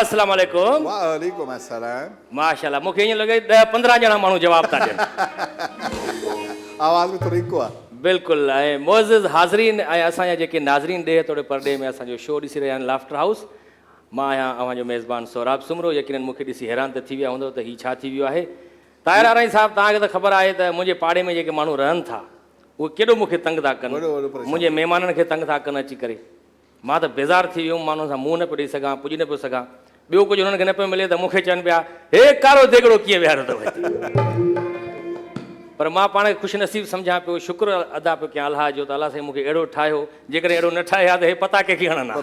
अस्सलाम वालेकुम। वालेकुम अस्सलाम। माशाल्लाह मूंखे ईअं लॻे 10-15 ॼणा माण्हू जवाब था ॾियनि। आवाज़ में थोरो इको आहे। बिल्कुलु। ऐं मोज़िज़ हाज़रीन ऐं असांजा जेके नाज़रीन ॾे तोड़े परॾे में असांजो शो ॾिसी रहिया आहिनि लाफ्टर हाउस, मां आहियां अव्हांजो मेज़बान सोराब सुमरो। यकीनन मूंखे ॾिसी हैरान त थी विया हूंदव त हीउ छा थी वियो आहे। ताहिर आराई साहिबु, तव्हांखे त ख़बर आहे त मुंहिंजे पाड़े में जेके माण्हू रहनि था उहे केॾो मूंखे तंग था कनि, मुंहिंजे महिमाननि खे तंग था कनि अची करे। मां त बेज़ार थी वियुमि, माण्हुनि सां मुंहुं न पियो ॾेई सघां, पुॼी न पियो सघां। ॿियो कुझु हुननि खे न पियो मिले त मूंखे चवनि पिया, हे कारो देगिड़ो कीअं विहारियो अथव हिते। पर मां पाण खे ख़ुशि नसीबु सम्झां पियो, शुक्र अदा पियो कयां अलाह जो त अलाह साईं मूंखे अहिड़ो ठाहियो। जेकॾहिं अहिड़ो न ठाहे हा त हे पता के कीअं हणंदा।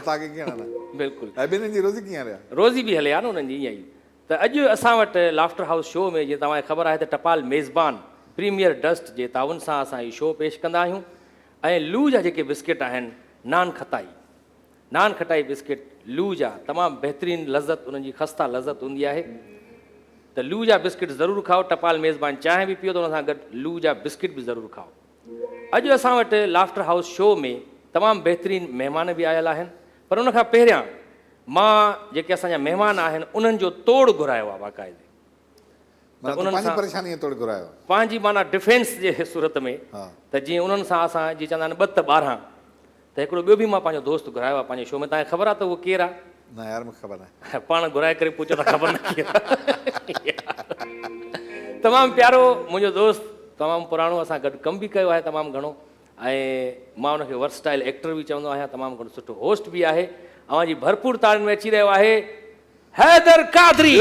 बिल्कुलु। ऐं ॿिन्हिनि जी रोज़ी कीअं रहिया? रोज़ी बि हले आहे न उन्हनि जी ईअं ई। त अॼु असां वटि लाफ्टर हाउस शो में जीअं तव्हांखे ख़बर आहे त टपाल मेज़बान प्रीमियर डस्ट जे ताउन सां असां हीउ शो पेश कंदा आहियूं। ऐं लू जा जेके बिस्किट आहिनि, नान खटाई बिस्किट लू जा तमामु बहितरीनु लज़त, उन्हनि जी ख़स्ता लज़त हूंदी आहे। त लू जा बिस्किट ज़रूरु खाओ। टपाल मेज़बान चांहि बि पीओ त हुन सां गॾु लू जा बिस्किट बि ज़रूरु खाओ। अॼु असां वटि लाफ्टर हाउस शो में तमामु बहितरीनु महिमान बि आयल आहिनि, पर उनखां पहिरियां मां जेके असांजा महिमान आहिनि उन्हनि जो तोड़ घुरायो आहे बाक़ाइदे। पंहिंजी माना डिफेंस जे सूरत में त जीअं उन्हनि सां असां जीअं चवंदा आहिनि 2 त 12, त हिकिड़ो ॿियो बि मां पंहिंजो दोस्त घुरायो आहे पंहिंजे शो में। तव्हांखे ख़बर आहे त उहो केरु आहे? न यार, मूंखे ख़बर न आहे। पाण घुराए करे पुछो त ख़बर न केरु आहे। तमामु प्यारो मुंहिंजो दोस्त, तमामु पुराणो, असां गॾु कमु बि कयो आहे तमामु घणो। ऐं मां हुनखे वर्सटाइल एक्टर बि चवंदो आहियां, तमामु घणो सुठो होस्ट बि आहे। अव्हांजी भरपूर ताड़ियुनि में अची रहियो आहे हैदर कादरी।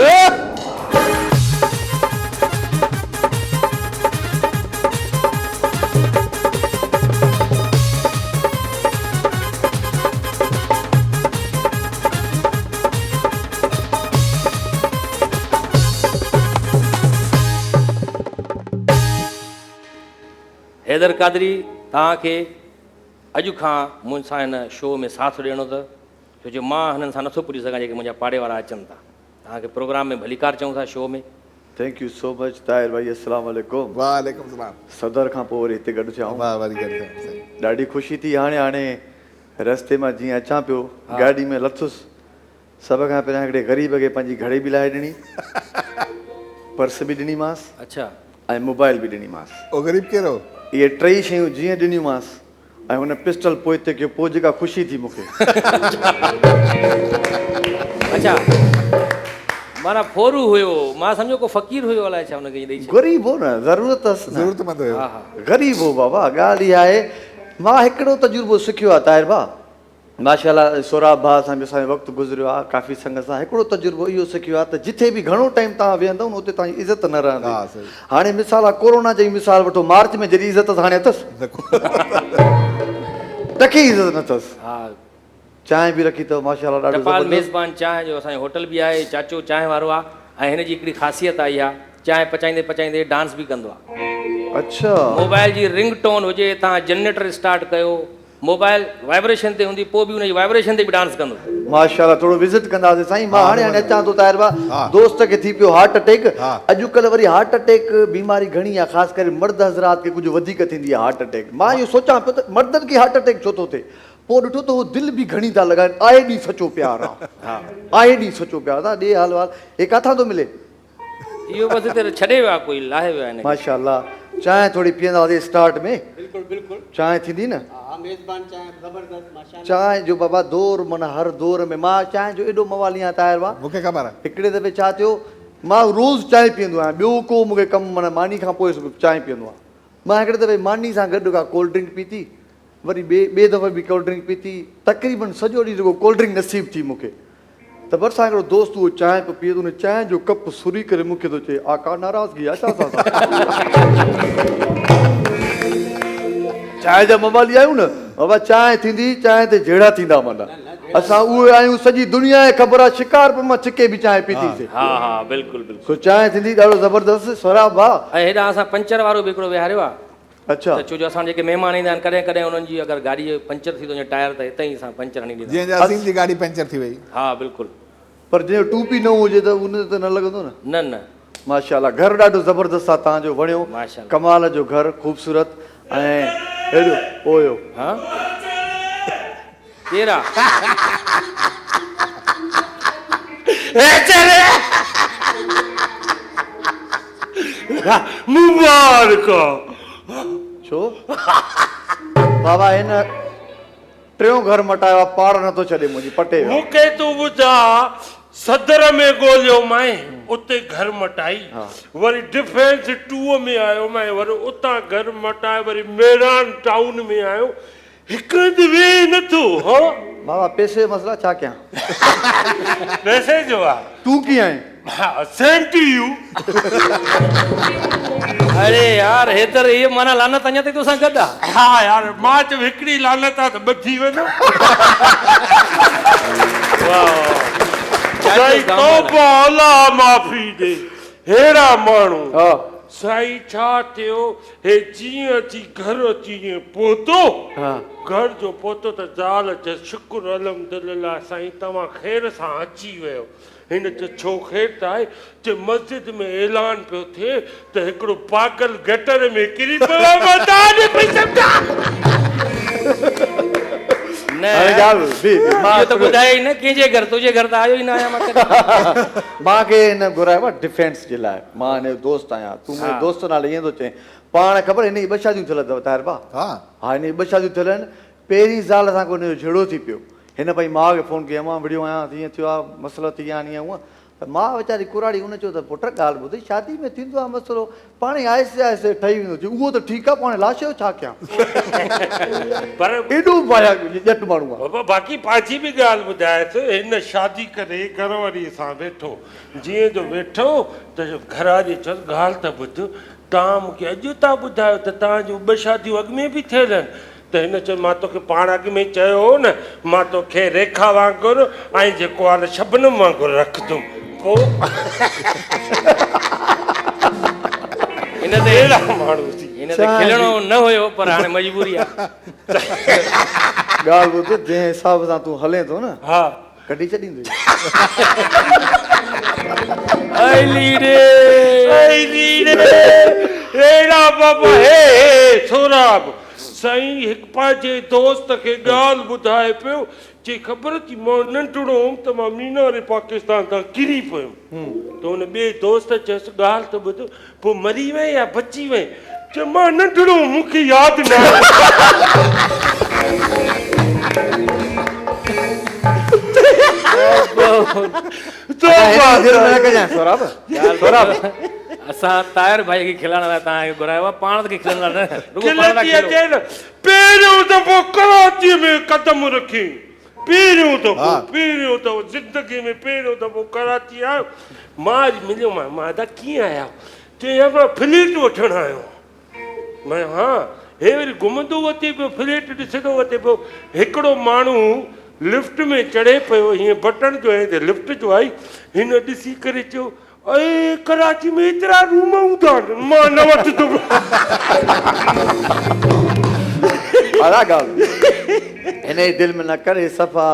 हैदर कादरी, तव्हांखे अॼु खां मूंसां हिन शो में साथ ॾियणो अथव, छो जो मां हिननि सां नथो पुॼी सघां जेके मुंहिंजा पाड़े वारा अचनि था। तव्हांखे प्रोग्राम में भलीकार चऊं था शो में। Thank you so much Tahir भाई। अस्सलाम वालेकुम। वालेकुम सलाम। सदर खां पोइ वरी हिते गॾु थिया आहियूं। ॾाढी ख़ुशी थी। हाणे रस्ते मां जीअं अचां पियो, गाॾी में लथुसि, सभ खां पहिरियां हिकिड़े ग़रीब खे पंहिंजी घड़ी बि लाहे ॾिनी, पर्स बि ॾिनीमांसि, अच्छा, ऐं मोबाइल बि ॾिनीमांसि। उहो ग़रीब कहिड़ो? इहे 3 शयूं जीअं ॾिनियूंमांसि, ऐं हुन पिस्टल पोइते कयो। पोइ जेका ख़ुशी थी मूंखे। अच्छा, माना फोरू हुयो, मां सम्झो को फ़क़ीर हुयो, अलाए छा हुनखे ॾेई छॾियो। ग़रीब हो न, ज़रूरत अथसि, ज़रूरतमंद हुयो। हा हा, ग़रीब हो बाबा। ॻाल्हि इहा आहे, मां हिकिड़ो तजुर्बो सिखियो आहे ताहिर भाउ। माशाल्लाह सोराब भाउ सां बि असांजो वक़्तु गुज़रियो आहे काफ़ी संग सां। हिकिड़ो तजुर्बो इहो सिखियो आहे त जिथे बि घणो टाइम तव्हां वेहंदव न उते तव्हांजी इज़त न रहंदी। हाणे मिसाल आहे, कोरोना जी मिसाल वठो, मार्च में जॾहिं इज़त हाणे अथसि, टके इज़त न अथसि। हा, चांहि बि रखी अथव माशाल्लाह, ॾाढो टपाल मेज़बान चांहि जो असांजो होटल बि आहे, चाचो चांहि वारो आहे। ऐं हिनजी हिकिड़ी ख़ासियत आहे इहा, चांहि पचाईंदे पचाईंदे डांस बि कंदो आहे। अच्छा, मोबाइल जी रिंगटोन हुजे, तव्हां जनरेटर स्टार्ट कयो, मोबाइल वाइब्रेशन ते हूंदी, पोइ बि हुनजी वाइब्रेशन ते बि डांस कंदो। माशाल्लाह, थोरो विज़िट कंदासीं साईं। मां हाणे अचां थो ताहिर भाउ, दोस्त खे थी पियो हार्ट अटैक। अॼुकल्ह वरी हार्ट अटैक बीमारी घणी आहे, ख़ासि करे मर्द हज़रात खे कुझु वधीक थींदी आहे हार्ट अटैक। मां इहो सोचां पियो त मर्दनि खे हार्ट अटैक छो थो थिए। पोइ ॾिठो त उहो दिलि बि घणी था लॻाइनि। आहे ॾींहुं सचो प्यार आहे, आहे ॾींहुं सचो प्यार आहे। ॾे हाल वाल, हे किथां थो मिले? इहो बसि हिते छॾे वियो आहे, कोई लाहे वियो आहे। माशाल्लाह, चांहि थोरी पीअंदासीं स्टार्ट में। चांहि थींदी न, चांहि जो बाबा दौर, माना हर दौर में मां चांहि जो एॾो मवाली आहियां ताहिर भाउ। मूंखे ख़बर आहे। हिकिड़े दफ़े छा थियो, मां रोज़ चांहि पीअंदो आहियां, ॿियो को मूंखे कमु, माना मानी खां पोइ चांहि पीअंदो आहियां। मां हिकिड़े दफ़े मानी सां गॾु का कोल्ड ड्रिंक पीती, वरी ॿिए दफ़े बि कोल्ड ड्रिंक पीती। तक़रीबन सॼो ॾींहुं जेको कोल्ड ड्रिंक नसीब थी मूंखे। त भरिसां हिकिड़ो दोस्त उहो चांहि पियो पीए, उन चांहि जो कप सुरी करे मूंखे थो चए, आका नाराज़गी आहे छा असां सां? चांहि जा मवाली आहियूं न बाबा, चांहि थींदी, चांहि ते जहिड़ा थींदा। माना असां उहे आहियूं, सॼी दुनिया खे ख़बर आहे, शिकारपुर मां छिके बि चांहि पीतीसीं। हा हा, बिल्कुलु बिल्कुलु। चांहि थींदी ॾाढो ज़बरदस्त। सोराब भाउ, ऐं हेॾा असां पंचर वारो बि हिकिड़ो विहारियो आहे। अच्छा, त छो जो असां जेके महिमान ईंदा आहिनि, कॾहिं कॾहिं उन्हनि जी अगरि गाॾी जो पंचर थी थो वञे टायर, त हिते ई असां पंचर हणी ॾींदा। जीअं असीम जी गाॾी पंचर थी वई। हा बिल्कुलु। पर जंहिं टूपी न हुजे त उन ते न लॻंदो न। न न, माशाल्लाह, घर ॾाढो ज़बरदस्त आहे तव्हांजो, वणियो माशाल्लाह। कमाल जो घर, ख़ूबसूरत ऐं हेॾो ओयो। हा केरु आहे? मुबारक छो बाबा हिन टियों घर मटायो आहे, पाड़ नथो छॾे मुंहिंजी पटे वियो। मूंखे तूं ॿुधा सदर में ॻोल्हियो माए उते घर मटाई, वरी डिफेंस 2 में आयो माए, वरी उतां घर मटाए, वरी मेरान टाउन में आयो, हिकु हंधि वेह नथो। हो बाबा पैसे जो मसला छा कयां? पैसे जो आहे? तूं कीअं आहीं? Same to you. अरे यार हेतर ये माना लानत अञा ताईं तोसां गॾु आहे? हा यार मां चयो हिकिड़ी लानत आहे त ॿ थी वञो। साईं तौबा अल्लाह माफ़ी ॾे, हेड़ा माण्हू। हा साईं छा थियो, हे जीअं अची घर अची जीअं पहुतो, हा घर जो पहुतो त ज़ाल चए शुक्र अल्हम्दुलिल्लाह साईं तव्हां ख़ैर सां अची वियो। हिन चयो छो ख़ैर त आहे, चए मस्जिद में ऐलान पियो थिए त हिकिड़ो पागल गटर में किरी पियो आहे, मां तव्हांखे पई सम्झां। न अरे यार मां इहो त ॿुधायो ई न कंहिंजे घर, तुंहिंजे घर त आयो ई न आहियां मां कॾहिं। मूंखे हिन घुरायो आहे डिफेंस जे लाइ, मां हिन जो दोस्त आहियां, तूं मुंहिंजे दोस्त नाले ईअं थो चए। पाण ख़बर हिन जी 2 शादियूं थियल अथव ताहिर भाउ? हा हा हिन जी 2 शादियूं थियल आहिनि। पहिरीं साल असांखे हुनजो झेड़ो थी पियो, हिन पंहिंजी माउ खे फ़ोन कई, मां विड़ियो आहियां, तीअं थियो आहे, मसइलो थी विया आहिनि ईअं हूअं। त मां वीचारी कुराड़ी, हुन चयो त पुट ॻाल्हि ॿुधी, शादी में थींदो आहे मसइलो, पाणे आहिस्ते आहिस्ते ठही वेंदो। उहो त ठीकु आहे, पाणे लाश जो छा कयां? पर एॾो भाया ॼट माण्हू आहे। बाबा बाक़ी पंहिंजी बि ॻाल्हि ॿुधायसि, हिन शादी करे घरवारीअ सां वेठो, जीअं जो वेठो त घरवारी चयोसि ॻाल्हि त ॿुध, तव्हां मूंखे अॼु था ॿुधायो त तव्हांजूं 2 शादियूं अॻु में बि थियल आहिनि। त हिन चयो मां तोखे पाण अॻु में चयो हो न, मां तोखे रेखा वांगुरु ऐं जेको आहे शबनम वांगुरु रखंदुमि। पोइ हिन ते अहिड़ा माण्हू थी। हिन ते खिलणो न हुयो पर हाणे मजबूरी आहे। ॻाल्हि ॿुध, जंहिं हिसाब सां तूं हले थो न, हा कढी छॾींदुई। अहिड़ा बाबा हे सोराब साईं हिकु पंहिंजे दोस्त खे ॻाल्हि ॿुधाए पियो, चई ख़बर थी मां नंढड़ो हुउमि त मां मीनार पाकिस्तान तां किरी पियुमि। त हुन ॿिए दोस्त चयसि ॻाल्हि त ॿुध, पोइ मरी वई या बची वई? चयो मां नंढड़ो हुउमि, मूंखे यादि न आहे। असां ताहिर भाई खे खिलाइण लाइ तव्हांखे घुरायो आहे, पाण खे खिलंदा न। पहिरियों दफ़ो कराची में क़दम रखी, पहिरियों दफ़ो ज़िंदगी में पहिरियों दफ़ो कराची आयो। मां अॼु मिलियो मां त कीअं आया? चई मां फ्लैट वठण आयो। मां हा, हे वरी घुमंदो वते पियो, फ्लैट ॾिसंदो वते पियो। हिकिड़ो माण्हू लिफ्ट में चढ़े पियो, हीअं बटन जो आहे त लिफ्ट जो आई, हिन ॾिसी करे चयो अरे कराची में एतिरा रूम हूंदा आहिनि, मां न वठंदुमि। हिन जी दिलि में न करे, सफ़ा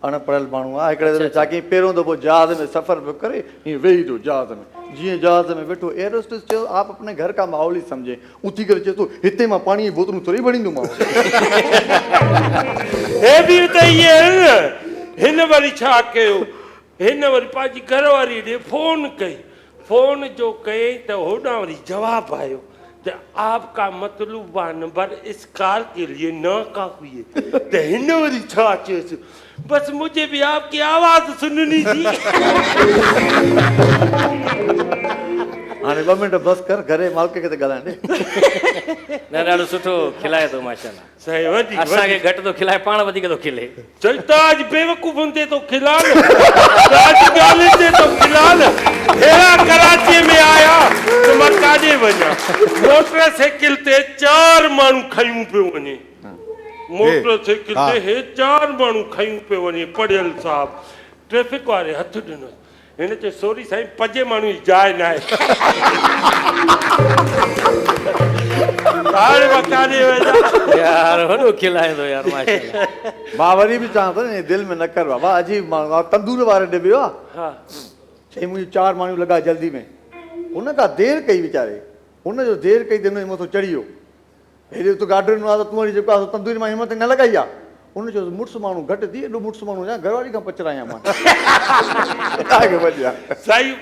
अनपढ़ियल माण्हू आहे। हिकिड़े दफ़े छा कयईं, पहिरियों दफ़ो जहाज़ में सफ़र पियो करे, हीअं वेही थो जहाज़ में, जीअं जहाज़ में वेठो, एयरोस्टेस चयो आप अपने घर का माहौल ही सम्झे। उथी करे चए थो हिते मां पाणी जी बोतलूं थोरी भरींदुमि। हे बि त इहे हिन वरी छा कयो, हिन वरी पंहिंजी घरवारी ॾे फ़ोन कई, फ़ोन जो कयईं त होॾां वरी जवाबु आयो त आपका मतलूबा नंबर इस कार के लिए नाकाफ़ी है। त हिन वरी छा चयसि, बस मुझे भी आपकी आवाज़ सुननी थी। हाणे 2 मिंट बस कर, घरे मालिक खे त ॻाल्हाइण ॾे। न ॾाढो सुठो खिलाए थो माशाल्लाह। सही वधी असांखे घटि थो खिलाए, पाण वधीक थो खिले। चल त अॼु बेवकूफ़नि ते तो खिलाल, अॼु ॻाल्हियुनि ते तो खिलाल। हेड़ा कराची में आया त मां काॾे वञा? मोटरसाइकिल ते 4 माण्हू खयूं पियो वञे, मोटरसाइकिल ते हे 4 माण्हू खयूं पियो वञे, पढ़ियल साहब। ट्रैफिक वारे हथ ॾिनो, हिन चयो सॉरी साईं, 5 माण्हू जी जाइ न आहे। हाणे मां काॾे वञा? यार वॾो खिलाए थो यार माशाल्लाह। मां वरी बि चवां थो न, दिलि में न कर बाबा, अजीब माण्हू आहे। तंदूर वारे ॾे वियो आहे, चई मुंहिंजी 4 माण्हू लॻा जल्दी में। हुन खां देरि कई वीचारे, हुनजो देरि कई त हुनजे मथां चढ़ी वियो। हेॾे तूं गाॾियुनि मां तूं वरी जेको आहे तंदूरी मां हिमत न लॻाई आहे, उन चयो मुड़ुसु माण्हू घटि थी एॾो मुड़ुसु माण्हू या घरवारी खां पचरायां मां तव्हांखे बचिया साईं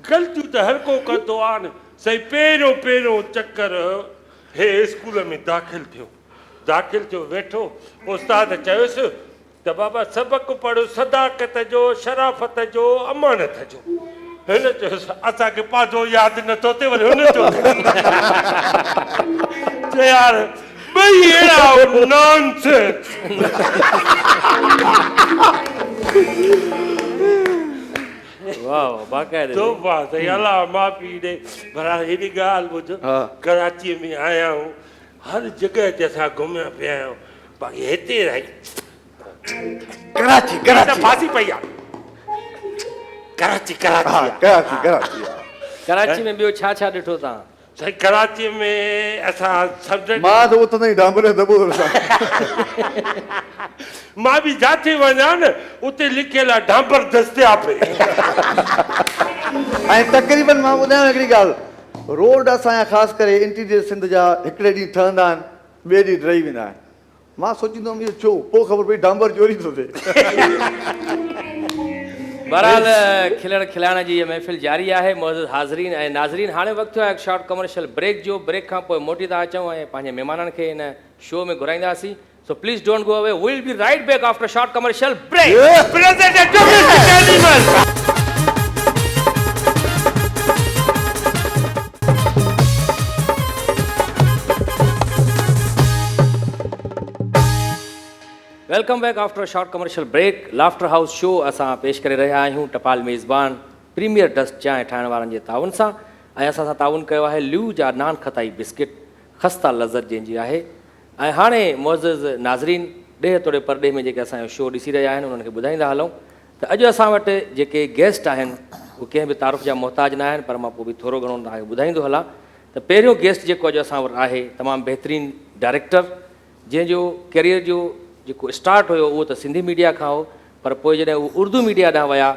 ग़लतियूं त हर को कंदो आहे न। साईं पहिरियों चक्कर हे स्कूल में दाख़िल थियो वेठो उस्ताद चयोसि त बाबा सबक़ु पढ़ो सदाकत जो शराफ़त जो अमानत जो। हिन चयोसि असांखे पंहिंजो यादि नथो थिए वरी हुन चयो यार ॿई अहिड़ा नॉनसेंस। वाह बाक़ाइदे तो बात है अल्लाह माफ़ी ॾे। भला हेॾी ॻाल्हि ॿुध कराचीअ में आया आहियूं हर जॻह ते असां घुमिया पिया आहियूं बाक़ी हिते रही कराची फासी पई आहे। कराची कराची में ॿियो छा छा ॾिठो तव्हां? साईं कराची में असां समुझ मां त उतां ई डांबर दॿो मां बि जिथे वञा न उते लिखियल आहे डांबर दस्तियाब आहे। ऐं तक़रीबन मां ॿुधायांव हिकिड़ी ॻाल्हि रोड असांजा ख़ासि करे इंटीरियर सिंध जा हिकिड़े ॾींहुं ठहंदा आहिनि ॿिए ॾींहुं रही वेंदा आहिनि। मां सोचींदो हुउमि इहो छो पोइ ख़बर पई डांबर चोरी थो थिए। बहरहाल खिलण खिलाइण जी इहा महफ़िल जारी आहे। मुअज़्ज़िज़ हाज़रीन ऐं नाज़रीन हाणे वक़्तु आहे हिकु शॉर्ट कमर्शियल ब्रेक जो। ब्रेक खां पोइ मोटी था अचूं ऐं पंहिंजे महिमाननि खे हिन शो में घुराईंदासीं। So please don't go away, we will be right back after short commercial break. Welcome back after short commercial break. Laughter house show असां पेश करे रहिया आहियूं टपाल मेज़बान प्रीमियर डस्ट चांहि ठाहिण वारनि जे ताउन सां। ऐं असां सां ताउन कयो आहे ल्यू जा नान खताई बिस्किट ख़स्ता लज़त जंहिंजी आहे। ऐं हाणे मुअज़्ज़िज़ नाज़रीन ॾेह तोड़े परॾे में जेके असांजो शो ॾिसी रहिया आहिनि उन्हनि खे ॿुधाईंदा हलूं त अॼु असां वटि जेके गेस्ट आहिनि उहे कंहिं बि तारुफ़ जा मोहताज न आहिनि पर मां पोइ बि थोरो घणो तव्हांखे ॿुधाईंदो हलां त पहिरियों गेस्ट जेको अॼु असां वटि आहे तमामु बहितरीनु डायरेक्टर जंहिंजो कैरियर जो जेको स्टार्ट हुयो उहो त सिंधी मीडिया खां हो पर पोइ जॾहिं उहे उर्दू मीडिया ॾांहुं विया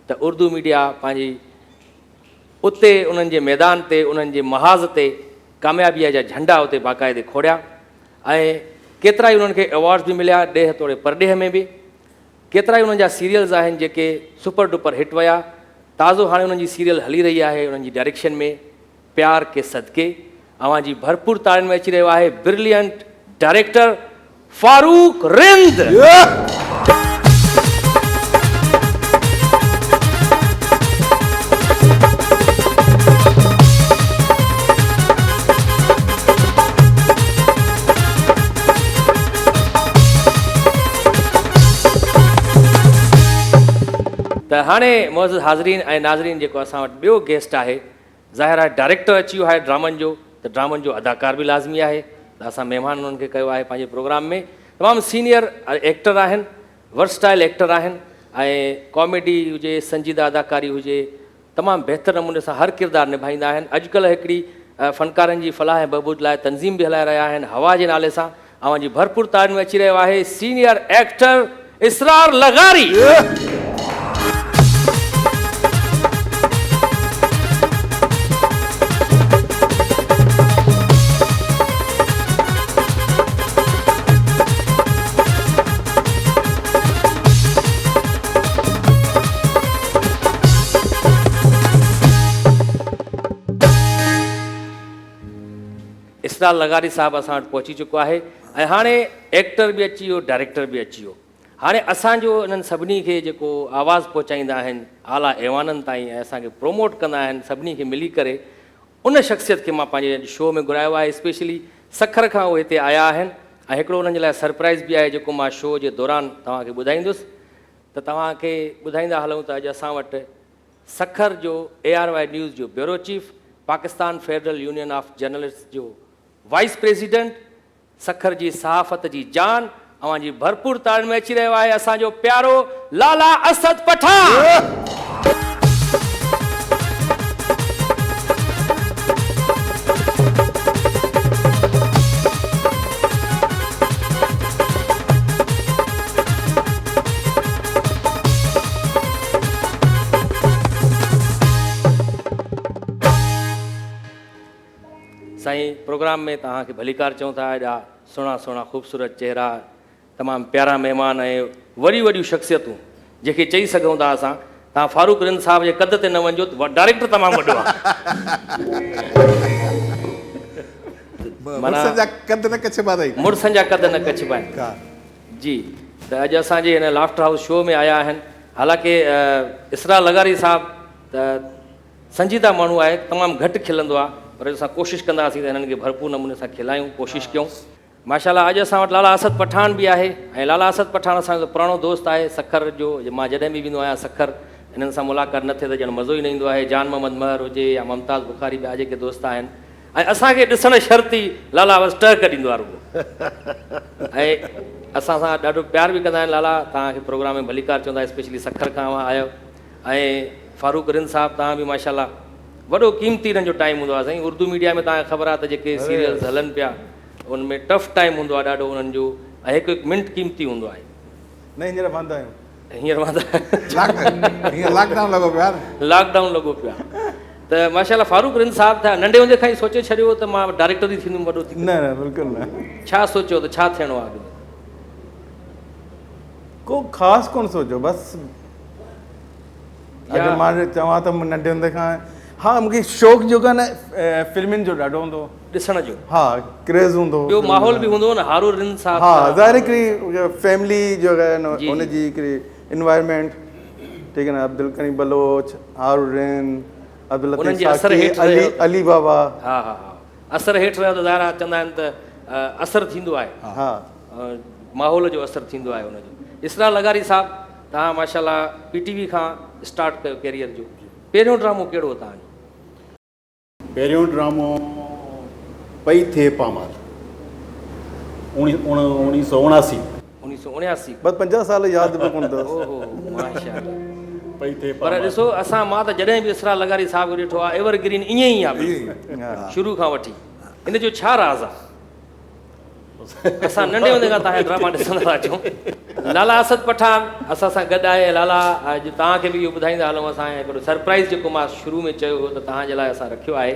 त उर्दू मीडिया पंहिंजी उते उन्हनि जे मैदान ते उन्हनि जे महाज़ ते कामयाबीअ जा झंडा उते बाक़ाइदे खोड़िया ऐं केतिरा ई उन्हनि खे अवॉर्ड्स बि मिलिया ॾेह तोड़े परॾेह में बि। केतिरा ई उन्हनि जा सीरियल्स आहिनि जेके सुपर डुपर हिट विया। ताज़ो हाणे उन्हनि जी सीरियल हली रही आहे उन्हनि जी डायरेक्शन में प्यार के सदके। अव्हांजी भरपूर ताड़ियुनि में अची रहियो आहे ब्रिलियंट डायरेक्टर फारूक रिंद। त हाणे मुअज़्ज़िज़ हाज़रीन ऐं नाज़रीन जेको असां वटि ॿियो गेस्ट आहे ज़ाहिर आहे डायरेक्टर अची वियो आहे ड्रामनि जो त ड्रामनि जो अदाकार बि लाज़मी आहे त असां महिमान उन्हनि खे कयो आहे पंहिंजे प्रोग्राम में। तमामु सीनियर एक्टर आहिनि वर्सटाइल एक्टर आहिनि ऐं कॉमेडी हुजे संजीदा अदाकारी हुजे तमामु बहितर नमूने सां हर किरदारु निभाईंदा आहिनि। अॼुकल्ह हिकिड़ी फ़नकारनि जी फलाह ऐं बहबूद लाइ तंज़ीम बि हलाए रहिया आहिनि हवा जे नाले सां। अव्हांजी भरपूर ताड़ियुनि में अची रहियो आहे सीनियर एक्टर इसरार लगारी। इसरार लगारी साहब असां वटि पहुची चुको आहे ऐं हाणे एक्टर बि अची वियो डायरेक्टर बि अची वियो। हाणे असांजो इन्हनि सभिनी खे जेको आवाज़ु पहुचाईंदा आहिनि आला ऐवाननि ताईं ऐं असांखे प्रोमोट कंदा आहिनि सभिनी खे मिली करे उन शख़्सियत खे मां पंहिंजे शो में घुरायो आहे। स्पेशली सखर खां उहे हिते आया आहिनि ऐं हिकिड़ो उन्हनि जे लाइ सरप्राइज़ बि आहे जेको मां शो जे दौरान तव्हांखे ॿुधाईंदुसि। त तव्हांखे ॿुधाईंदा हलूं त अॼु असां वटि सखर जो ARY न्यूज़ जो bureau chief Pakistan federal union of journalist जो वाइस प्रेसिडेंट सखर जी सहाफ़त जी जान अव्हांजी भरपूर ताड़ियुनि में अची रहियो आहे असांजो प्यारो लाला असद पठान। साईं प्रोग्राम में तव्हांखे भलीकार चऊं था एॾा सुहिणा सुहिणा ख़ूबसूरत चेहरा तमामु प्यारा महिमान ऐं वॾियूं वॾियूं शख़्सियतूं जेके चई सघूं था असां तव्हां फारूक रिंद साहब जे कद ते न वञो डायरेक्टर तमामु वॾो आहे मुड़ुसनि जा कद न कछबा अथई मुड़ुसनि जा कद न कछबा आहिनि जी त अॼु असांजे हिन लाफ्टर हाउस शो में आया आहिनि हालांकि इसरा लगारी साहब त संजीदा माण्हू आहे तमामु घटि खिलंदो आहे पर असां कोशिशि कंदासीं त हिननि खे भरपूर नमूने सां खिलायूं कोशिशि कयूं माशाल्लाह अॼु असां वटि लाला असद पठान बि आहे ऐं लाला असद पठान असांजो पुराणो दोस्त आहे सखर जो मां जॾहिं बि वेंदो आहियां सखर हिननि सां मुलाक़ात न थिए त ॼण मज़ो ई न ईंदो आहे जान मोहम्मद महर हुजे या मुमताज़ बुखारी ॿिया जेके दोस्त आहिनि ऐं असांखे ॾिसण शर्ती लाला बसि टहक ॾींदो आहे रुॻो ऐं असां सां ॾाढो प्यार बि कंदा आहिनि लाला तव्हांखे प्रोग्राम में भलीकार चवंदा स्पेशली सखर खां आयो ऐं फारूक रिंद साहब तव्हां बि माशाल्लाह वॾो क़ीमती हिननि जो टाइम हूंदो आहे साईं उर्दू मीडिया में तव्हांखे ख़बर आहे त जेके सीरियल्स हलनि पिया उनमें टफ टाइम हूंदो आहे ॾाढो उन्हनि जो ऐं हिकु हिकु मिंट क़ीमती हूंदो आहे न हींअर वांदा आहियूं हींअर मां लॉकडाउन लॻो पियो आहे लॉकडाउन लॻो पियो आहे त माशाल्लाह फारूक रिंद साहब थिया नंढे हूंदे खां ई सोचे छॾियो त मां डायरेक्टर ई थींदुमि वॾो थी न बिल्कुलु न छा सोचियो त छा थियणो आहे अॻिते को ख़ासि कोन सोचियो बसि अगरि मां चवां त नंढे हूंदे खां हा मूंखे शौक़ु जेको आहे न फिल्मुनि जो ॾाढो हूंदो ॾिसण जो हा क्रेज़ हूंदो ॿियो माहौल बि हूंदो न हारून रिंद साहब हा ज़ाहिर हिकिड़ी फैमिली जो आहे न हुनजी हिकिड़ी इन्वायरमेंट ठीकु आहे न अब्दुल करीम बलोच हारून अब्दुल उन्हनि जे लतीफ़ असर हेठि साकी, रहियो। अली बाबा हा हा हा असर हेठि रहियो त ज़ाहिर आहे चवंदा आहिनि त असरु थींदो आहे हा माहौल जो असरु थींदो आहे हुनजो इसरा लगारी साहब तव्हां माशाल्लाह PTV खां स्टार्ट कयो कैरियर जो पहिरियों ड्रामो कहिड़ो हो तव्हांजो पहिरियों ड्रामो पई थिए पामार 1979 1979 बसि 50 साल यादि बि कोन अथसि ओहो माशाल्लाह पई थिए पर ॾिसो असां मां त जॾहिं बि इसरा लगारी साहब खे ॾिठो आहे एवरग्रीन ईअं ई आहे बिल्कुलु। शुरू खां वठी इन जो छा राज़ आहे असां नंढे हूंदे खां तव्हांजा ड्रामा ॾिसंदा था अचूं लाला असद पठान असां सां गॾु आहे लाला अॼु तव्हांखे बि इहो ॿुधाईंदा हलूं असां हिकिड़ो सरप्राइज़ जेको मां शुरू में चयो हो त तव्हांजे लाइ असां रखियो आहे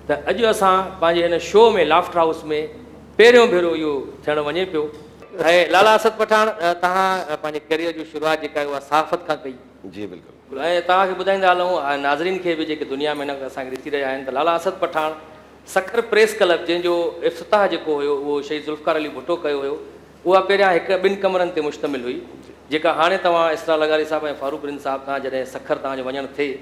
त अॼु असां पंहिंजे हिन शो में लाफ्टर हाउस में पहिरियों भेरो इहो थियणु वञे पियो ऐं लाला असद पठान तव्हां पंहिंजे कैरियर जी शुरूआत जेका आहे उहा सहाफ़त खां कई जी बिल्कुलु ऐं तव्हांखे ॿुधाईंदा हलूं नाज़रीन खे बि जेके दुनिया में हिन असांखे ॾिसी रहिया आहिनि त लाला असद पठान सखर प्रेस क्लब जंहिंजो इफ़्तिताह जेको हुयो उहो शहीद ज़ुल्फ़कार अली भुट्टो कयो हुयो उहा पहिरियां हिकु ॿिनि कमरनि ते मुश्तमिल हुई जेका हाणे तव्हां इसरा लगारी साहब ऐं फारूक रिंद साहब तव्हां जॾहिं सखर तव्हांजो वञणु थिए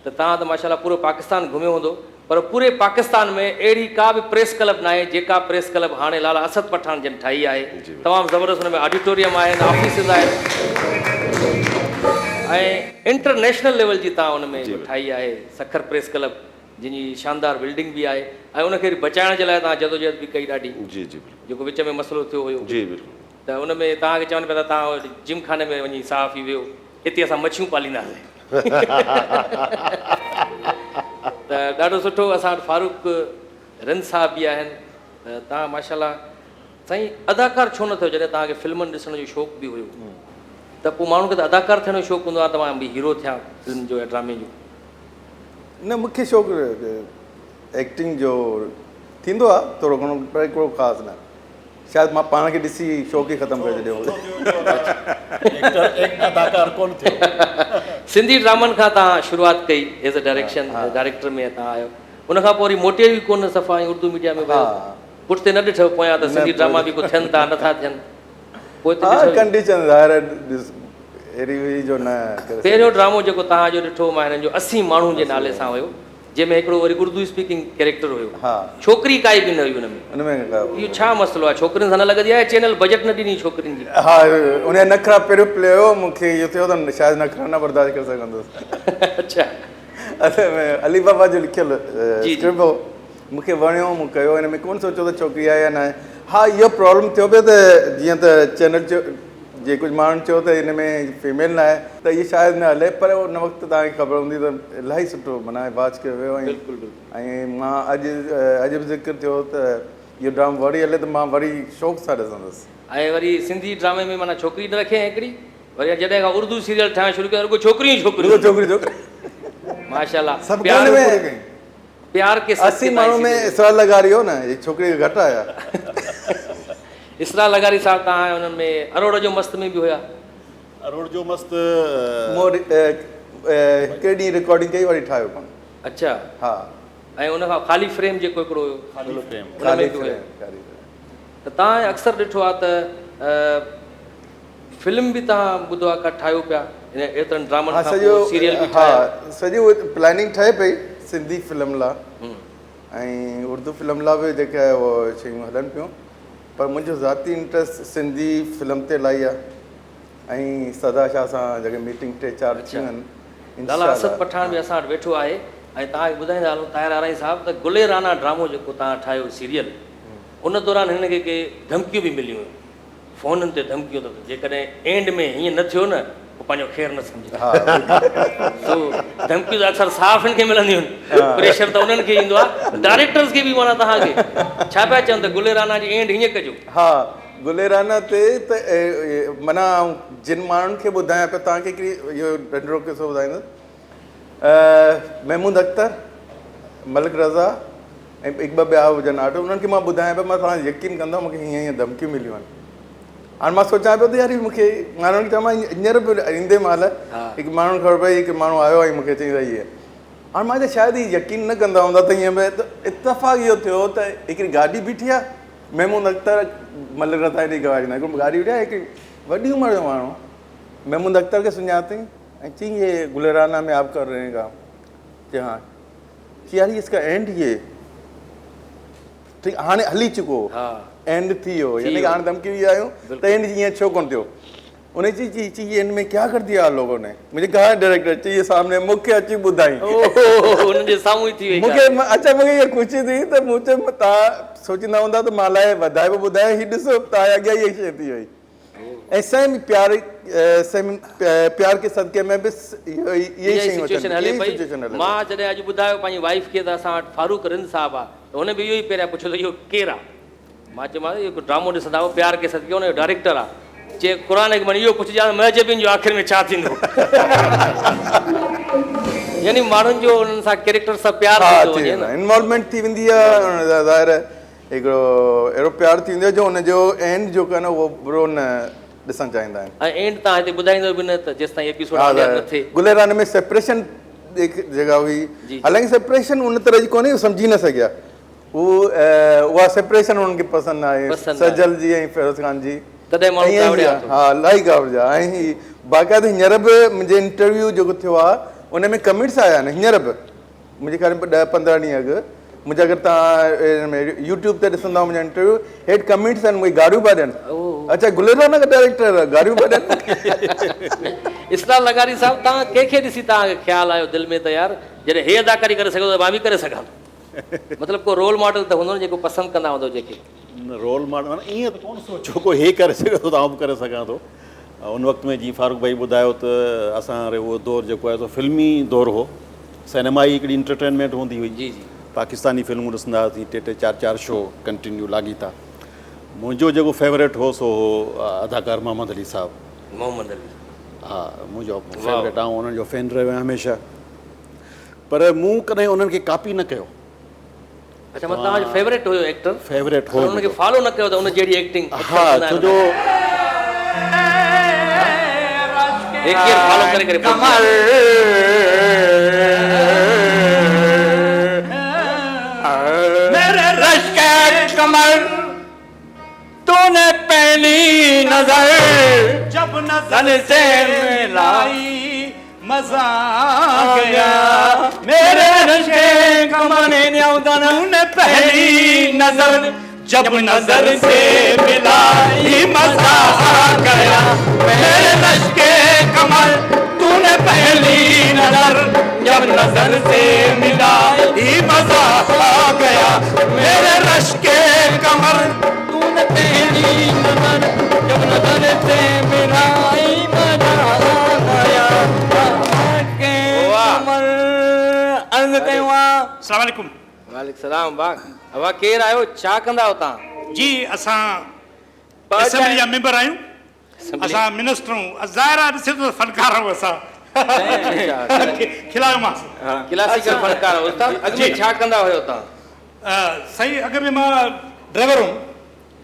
त तव्हां त माशाल्लाह पूरो पाकिस्तान घुमियो हूंदो पर पूरे पाकिस्तान में अहिड़ी का बि प्रेस क्लब न आहे जेका प्रेस क्लब हाणे लाला असद पठान जन ठाही आहे तमामु ज़बरदस्त हुन में ऑडिटोरियम आहिनि ऑफिसिस आहिनि ऐं इंटरनेशनल लेवल जी तव्हां हुन में ठाही आहे सखर प्रेस क्लब जंहिंजी शानदार बिल्डिंग बि आहे ऐं उनखे बचाइण जे लाइ तव्हां जदोजहद बि कई ॾाढी जी जी जेको विच में मसइलो थियो हुयो जी बिल्कुलु त उन में तव्हांखे चवनि पिया त तव्हां जिम खाने में वञी साफ़ थी वियो हिते असां मच्छियूं पालींदासीं त ॾाढो सुठो असां वटि फारूक रिंद साहब बि आहिनि त तव्हां माशाल्लाह साईं अदाकार छो न थियो जॾहिं तव्हांखे फिल्मनि ॾिसण जो शौक़ु बि हुयो त पोइ माण्हू खे त अदाकार थियण जो शौक़ु हूंदो आहे तव्हां बि हीरो थिया फिल्म जो या ड्रामे जो न मूंखे शौक़ु एक्टिंग जो थींदो आहे थोरो घणो पर हिकिड़ो ख़ासि न शायदि मां पाण खे ॾिसी शौक़ु ई ख़तमु करे छॾियो अदाकार कोन थियो सिंधी ड्रामनि खां तव्हां शुरूआत कई एज़ अ डायरेक्टर में तव्हां आहियो उनखां पोइ वरी मोटियो ई कोन सफ़ा ऐं उर्दू मीडिया में वियो पुठिते न ॾिठो पोयां त सिंधी ड्रामा बि को थियनि था नथा थियनि पोइ कंडीशन अहिड़ी हुई जो न पहिरियों ड्रामो जेको तव्हांजो ॾिठो मां हिननि जो 80 माण्हुनि जे नाले सां हुयो जंहिंमें हिकिड़ो वरी उर्दू स्पीकिंग कैरेक्टर हुयो हा छोकिरी काई बि न हुई हुन में हुनमें इहो छा मसइलो आहे छोकिरियुनि सां न लॻंदी आहे चैनल बजट न ॾिनी छोकिरियुनि जी हा उन नखरा पहिरियों प्ले हुयो मूंखे इहो थियो त शायदि नखरा न बर्दाश्त करे सघंदुसि अच्छा असल में अली बाबा जो लिखियलु स्क्रिप्ट हो मूंखे वणियो मूं कयो हिन में कोन सोचियो त छोकिरी आहे या न आहे हा इहो प्रॉब्लम थियो पियो त जीअं त चैनल जे कुझु माण्हुनि चयो त हिन में फीमेल न आहे त इहे शायदि न हले पर उन वक़्तु तव्हांखे ख़बर हूंदी त इलाही सुठो माना वाच कयो वियो ऐं मां अॼु बि ज़िक्र थियो त इहो ड्रामो वरी हले त मां वरी शौक़ु सां ॾिसंदुसि ऐं वरी सिंधी ड्रामे में माना छोकिरी न रखे हिकिड़ी वरी जॾहिं खां उर्दू सीरियल ठाहिण शुरू कयो रुगो छोकिरियूं ई छोकिरियूं छोकिरी माशाल्लाह में प्यार के 80 माण्हू में इसरा लगारी हो न ये छोकिरी घटि आया इसरा लगारी साहब तव्हां हुननि में अरोड़ जो मस्त में बि हुया। अरोड़ जो मस्त केॾी रिकॉर्डिंग कई वरी ठाहियो कोन। अच्छा, हा, ऐं उन खां ख़ाली फ्रेम जेको हिकिड़ो हुयो खाली फ्रेम उन में बि हुया। त तव्हां अक्सर ॾिठो आहे त फिल्म बि तव्हां ॿुधो आहे का ठाहियो पिया हिन एतिरनि ड्रामनि हा, खां सॼो पोइ सीरियल बि हा ठाहिया। सॼी प्लानिंग ठहे पई सिंधी फिल्म लाइ ऐं उर्दू फिल्म लाइ बि जेका आहे उहो शयूं हलनि पियूं, पर मुंहिंजो ज़ाती इंट्रस्ट सिंधी फिल्म ते इलाही आहे ऐं सदा शाह सां जेके मीटिंग 3-4 थियूं आहिनि। लाला असद पठान बि असां वटि वेठो आहे ऐं तव्हांखे ॿुधाईंदा हलूं ताहिर आराई साहिबु त गुले राना ड्रामो जेको तव्हां ठाहियो सीरियल, उन दौरान हिन खे के धमकियूं बि मिलियूं हुयूं, फ़ोननि ते धमकियूं त जेकॾहिं एंड में हीअं न थियो न पोइ पंहिंजो ख़ैरु न सम्झे। सो धमकियूं त अक्सर साफ़ हिन खे मिलंदियूं आहिनि, प्रेशर त उन्हनि खे ईंदो आहे, डायरेक्टर्स खे बि माना तव्हांखे छा पिया चवनि त गुले राना जी एंड हीअं कजो। हा, गुले राना ते त माना जिन माण्हुनि खे ॿुधायां पियो, तव्हांखे हिकिड़ी इहो नंढिड़ो किसो ॿुधाईंदुसि। महमूद अख्तर, मलिक रज़ा ऐं हिकु ॿ ॿिया हुजनि आर्टिस्ट, उन्हनि खे मां ॿुधायां पियो, मां तव्हां यकीन कंदो मूंखे हीअं हीअं धमकियूं मिलियूं आहिनि। हाणे मां सोचां पियो त यार मूंखे माण्हुनि खे चवां हींअर बि ईंदे महिल हिकु माण्हू ख़बर पई हिकु माण्हू आयो ऐं मूंखे चई रही आहे। हाणे मां त शायदि ई यकीन न कंदा हूंदा त हीअं त इतफ़ाक़ इहो थियो त हिकिड़ी गाॾी बीठी आहे, महमूद अख्तर मलिक रज़ा जी गाॾी न, हिकिड़ी गाॾी बीठी आहे, हिकिड़ी वॾी उमिरि जो माण्हू महमूद अख्तर खे सुञातई ऐं चई ये गुले राना में आप कर रहे हैं काम। कि हाँ, कि यार इसका एंड ये ठीक हाणे हली चुको, एंड थी वियो, यानी हाणे धमकी बि आयूं त एंड ईअं छो कोन थियो। उन चई ये एंड में क्या कर दिया आप लोगों ने, मुझे कहा डायरेक्टर चई सामने मूंखे अची ॿुधाई, उन्हनि जे साम्हूं ई थी वई मूंखे अच्छा मूंखे इहा ख़ुशी थी त मूं चयो तव्हां सोचींदा हूंदा त मां लाइ वधाए बि ॿुधायां, हीउ ॾिसो तव्हां अॻियां इहा शइ थी वई। ऐं सेम प्यार के सदके में बि इहे शयूं सिचुएशन हले पई। मां जॾहिं अॼु ॿुधायो पंहिंजी वाइफ खे त असां वटि फारूक रिंद साहिबु आहे, त हुन बि इहो ई पहिरियां पुछियो त इहो केरु आहे। मां चयोमांसि इहो ड्रामो ॾिसंदा हुओ प्यार के सदके, हुनजो डायरेक्टर आहे। चए क़ुर खे माना इहो पुछिजां महजबिन जो आख़िर में छा थींदो। यानी माण्हुनि जो उन्हनि सां कैरेक्टर सां प्यार इन्वॉल्वमेंट थी वेंदी आहे, ज़ाहिर हिकिड़ो अहिड़ो प्यारु थींदो आहे जो हुनजो एंड जेको आहे न उहो बुरो न ॾिसणु चाहींदा आहिनि। ऐं एंड तव्हां हिते ॿुधाईंदो बि न त जेसिताईं एपिसोड न थिए। गुले राना में सेपरेशन जॻह हुई, हालांकि सेपरेशन उन तरह जी कोन्हे, सम्झी न सघिया। उहा सेपरेशन उन्हनि खे पसंदि न आहे, सजल जी ऐं फिरोज़ ख़ान जी। तॾहिं माण्हू हा, इलाही गावड़िया। ऐं बाक़ाइदा हींअर बि मुंहिंजे इंटरव्यू जेको थियो आहे उन में कमेंट्स आया आहिनि, हींअर बि मुंहिंजे ख़्याल में 10-15 ॾींहं अॻु मुंहिंजे, अगरि तव्हां यूट्यूब ते ॾिसंदा मुंहिंजा इंटरव्यू, हेठि कमेंट्स आहिनि मुंहिंजी गाड़ियूं पिया ॾियनि। अच्छा गुले राना का डायरेक्टर गाड़ियूं पिया ॾियनि। इसरा लगारी साहिबु, तव्हां कंहिंखे ॾिसी तव्हांखे ख़्यालु आयो दिलि में त यार जॾहिं हे अदाकारी करे सघो त मां बि करे सघां थो, मतिलबु को रोल मॉडल त हूंदो न जेको पसंदि कंदा हूंदो जेके रोल मॉडल माना ईअं त कोन सोचो को हे करे सघे थो त आउं बि करे सघां थो। उन वक़्त में जीअं फारूक भाई ॿुधायो त असां उहो दौरु जेको आहे सो फिल्मी दौरु हो, सिनेमा ई हिकिड़ी इंटरटेनमेंट हूंदी हुई। जी जी, पाकिस्तानी फिल्मूं ॾिसंदा हुआसीं, 3-4 शो कंटिन्यू लाॻीता। मुंहिंजो जेको फेवरेट हो सो हो अदाकार मोहम्मद अली साहिबु। मोहम्मद अली, हा, मुंहिंजो फेवरेट आहे, उन्हनि जो फैन रहियो आहियां हमेशह, पर मूं कॾहिं उन्हनि खे कॉपी न कयो। अच्छा, मतलब तव्हांजो फेवरेट हुयो एक्टर? फेवरेट हो, उनखे फॉलो न कयो त उन जहिड़ी एक्टिंग। हा, छो जो एक ईयर फॉलो करे करे कमल मेरे रश के कमल तूने पहली नजर जब नजर से मिलाई मजा गया मेरे रश के कमल तूने पहली नजर जब नजर से मिलाई मजा गया मेरे रश के कमल तूने पहली नजर जब नजर से मिलाई मजा गया मेरे रश के कमल तूने पहली नजर जब नजर से मिलाई मजा गया के कमल अर्ज़ कयो। अस्सलाम वालेकुम। वालेकुम सलाम। वाह केरु आयो, छा कंदा हो तव्हां? जी असां असेंबली जा मेंबर आहियूं, असां मिनिस्टर आहियूं, ज़ाहिर आहे ॾिसे थो फनकार आहियूं असां। खिलायोमांसि क्लासिकल फनकार हो। अॻु में छा कंदा हुयो तव्हां? सही, अॻु में मां ड्राइवर हुउमि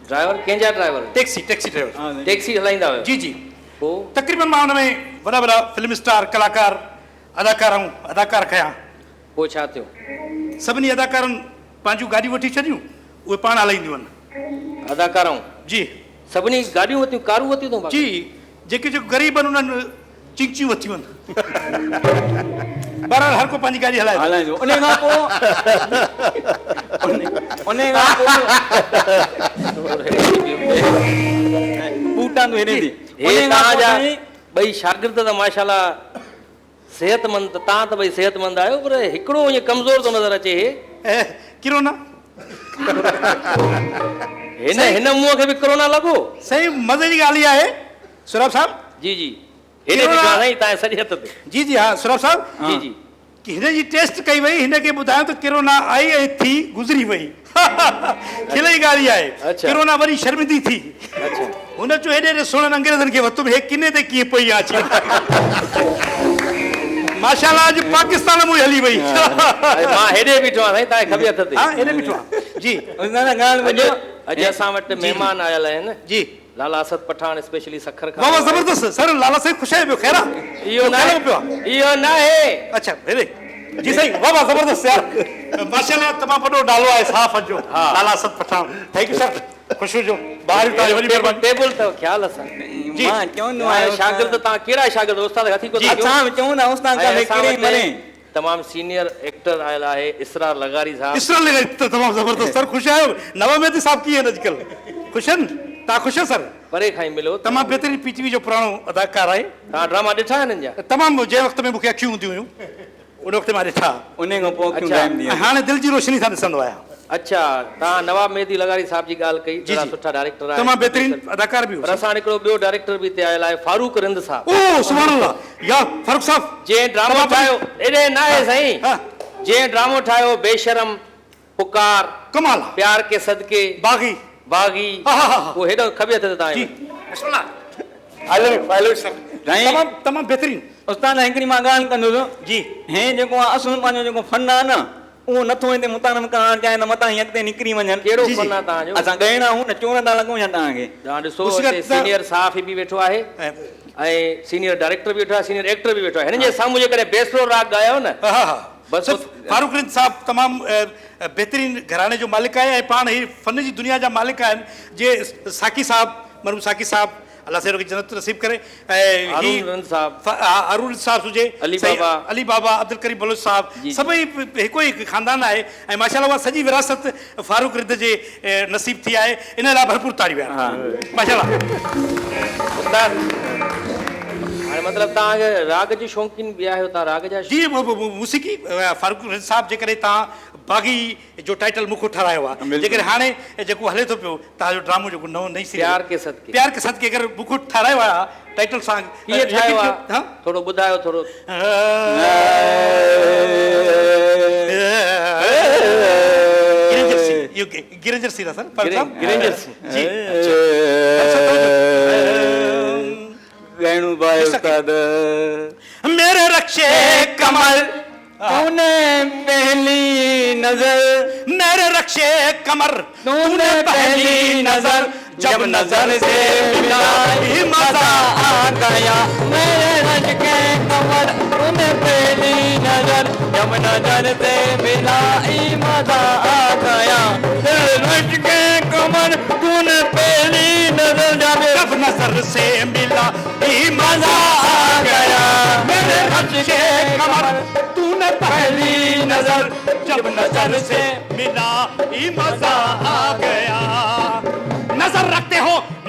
ड्राइवर कंहिंजा ड्राइवर टैक्सी ड्राइवर टैक्सी हलाईंदा हुयो जी जी पोइ तक़रीबन मां हुन में वॾा फिल्म स्टार कलाकार अदाकार कया पोइ छा थियो सभिनी अदाकारनि पंहिंजूं गाॾियूं वठी छॾियूं उहे पाण हलाईंदियूं आहिनि अदाकाराऊं जी सभिनी गाॾियूं वरितियूं कारूं वरितियूं अथऊं जी जेके ग़रीब आहिनि उन्हनि चिंचियूं वरितियूं आहिनि बहरहाल हर को पंहिंजी गाॾी हलाए हलाईंदो उन खां पोइ बूटां तूं हेॾे थी हे तव्हांजा ॿई शागिर्द त माशाल्लाह सेहतमंद तव्हां त भई सेहतमंद आहियो पर हिकिड़ो ईअं कमज़ोर थो नज़र अचे हे किरोना हिन मुंहं खे बि कोरोना लॻो सही मज़े जी ॻाल्हि इहा आहे सुराब साहब जी जी हेॾे बि साईं तव्हांजे सॼे हथ ते जी जी हा सुराब साहब जी जी कि हिन जी टेस्ट कई वई हिन खे ॿुधायो त किरोना आई ऐं थी गुज़री वई खिल जी ॻाल्हि इहा आहे अच्छा। किरोना वरी शर्मिंदी थी अच्छा हुन चयो हेॾे हेॾे सुहिणनि अंग्रेज़नि खे वरितो हे किने ते कीअं पई अची माशाल्लाह अॼु पाकिस्तान में हली वई अरे मां हेॾे बीठो आहियां साईं तव्हांजे खॿे हथ ते हा हेॾे बीठो आहे जी अॼु असां वटि महिमान आयल आहिनि जी लाला असद पठान स्पेशली सखर वाह वाह खां ज़बरदस्त सर लाला साईं ख़ुशि आहे पियो ख़ैर आहे इहो न पियो आहे इहो न आहे अच्छा हेॾे जी साईं वाह वाह ज़बरदस्त यार माशाल्लाह तमामु वॾो नालो आहे साफ़ जो Lala Asad Pathan thank you sir ख़ुशि हुजो ॿाहिरि तव्हांजी वॾी महिरबानी टेबल अथव ख़्याल सां जी मां चवंदो आहियां शागिर्द तव्हां कहिड़ा शागिर्द उस्ताद हथी को असां चवंदा उस्ताद ऐं काॾे असां किरे वटि मरे तमामु सीनियर एक्टर आयल आहे इसरार लगारी साहब इसरार लगारी तमामु ज़बरदस्त सर ख़ुशि आहियो नवा में साहब कीअं आहिनि अॼुकल्ह ख़ुशि आहिनि तव्हां ख़ुशि आहियो सर परे खां ई मिलो तमामु बहितरीन पीटीवी जो पुराणो अदाकार आहे तव्हां ड्रामा ॾिठा आहिनि हिननि जा तमामु जंहिं वक़्त में मूंखे अखियूं हूंदियूं हुयूं उन वक़्तु मां ॾिठा उन खां पोइ अच्छा। क्यों टाइम ॾियनि हाणे दिलि जी रोशनी सां ॾिसंदो आहियां अच्छा तव्हां नवाब मेहदी लगारी साहब जी ॻाल्हि कई जी, ॾाढा जी। सुठा डायरेक्टर तमामु बहितरीन अदाकार बि पर हो असां हिकिड़ो ॿियो डायरेक्टर बि हिते आयल आहे फारूक रिंद साहब ओ सुभान अल्लाह या फारूक साहब जंहिं ड्रामो तमामु ठाहियो एॾे न आहे साईं हा जंहिं ड्रामो ठाहियो बेशरम पुकार कमाल आहे प्यार के सदके बागी बागी हा, हा, हा। उहो हेॾो खॿे हथ ते जी तव्हांजे बिस्मिल्लाह आई लव यू सर साईं तमामु बहितरीन उस्ताद हिकिड़ी मां ॻाल्हि कंदुसि जी हे जेको आहे असुल पंहिंजो जेको फन आहे न उहो नथो हिते मुतानम करणु चाहे त मतां हीअं अॻिते निकिरी वञनि कहिड़ो जी, जी। फन आहे तव्हांजो असां ॻाइणा आहियूं न चोर था लॻूं या तव्हांखे तव्हां ॾिसो उसका हिते त- सीनियर साफ़ी बि वेठो आहे ऐं सीनियर डायरेक्टर बि वेठो आहे सीनियर एक्टर बि वेठो आहे हिन जे साम्हूं जेकॾहिं बेसरो राग ॻायो न हा हा बस सर, फारूक रिंद साहब तमामु बहितरीन घराणे जो मालिक आहे ऐं पाण ही फन जी दुनिया जा मालिक आहिनि जे साकी साहब मरहूम साकी साहब अल्लाह से जन्नत नसीब करे ऐं अरुण रिंद साहब अरुण साहब हुजे अली सही, बाबा। अली बाबा अब्दुल करीम बलोच साहब जी, जी। सभई हिकु ई ख़ानदान आहे ऐं माशाल्लाह उहा सॼी विरासत फारूक रिंद जे नसीब थी आहे इन लाइ भरपूर ताड़ियूं आहिनि माशाल्लाह उस्ताद, हाणे मतिलबु तव्हांखे राग जी शौक़ीन बि आहियो तव्हां राग जा जी मूसीक़ी फारूक रिंद साहब जेकॾहिं तव्हां बागी जो टाइटल मूंखे ठारायो आहे जेकॾहिं हाणे जेको हले थो पियो तव्हांजो ड्रामो जेको नओं नई सीरीज़ प्यार के सदके प्यार के सदके अगरि मूंखे ठारायो आहे टाइटल सां कीअं ठाहियो आहे थोरो ॿुधायो थोरो गिरंजर सिंह आहे सर गिरंजर सिंह। जी ॻाइणो भाई उस्ताद मेरे रक्षे कमल तूने पहली नजर मेरे रक्षे कमर तूने पहली नजर जब नजर से मिलाई मजा आ गया मेरे रज के कमर तूने पहली नजर जब नजर से मिलाई मजा आ गया मेरे रज के कमर तूने पहली नजर जब नजर से मिला ही मजा आ गया मेरे रज के कमर तूने पहली नजर जब नजर से मिला ही मजा आ गया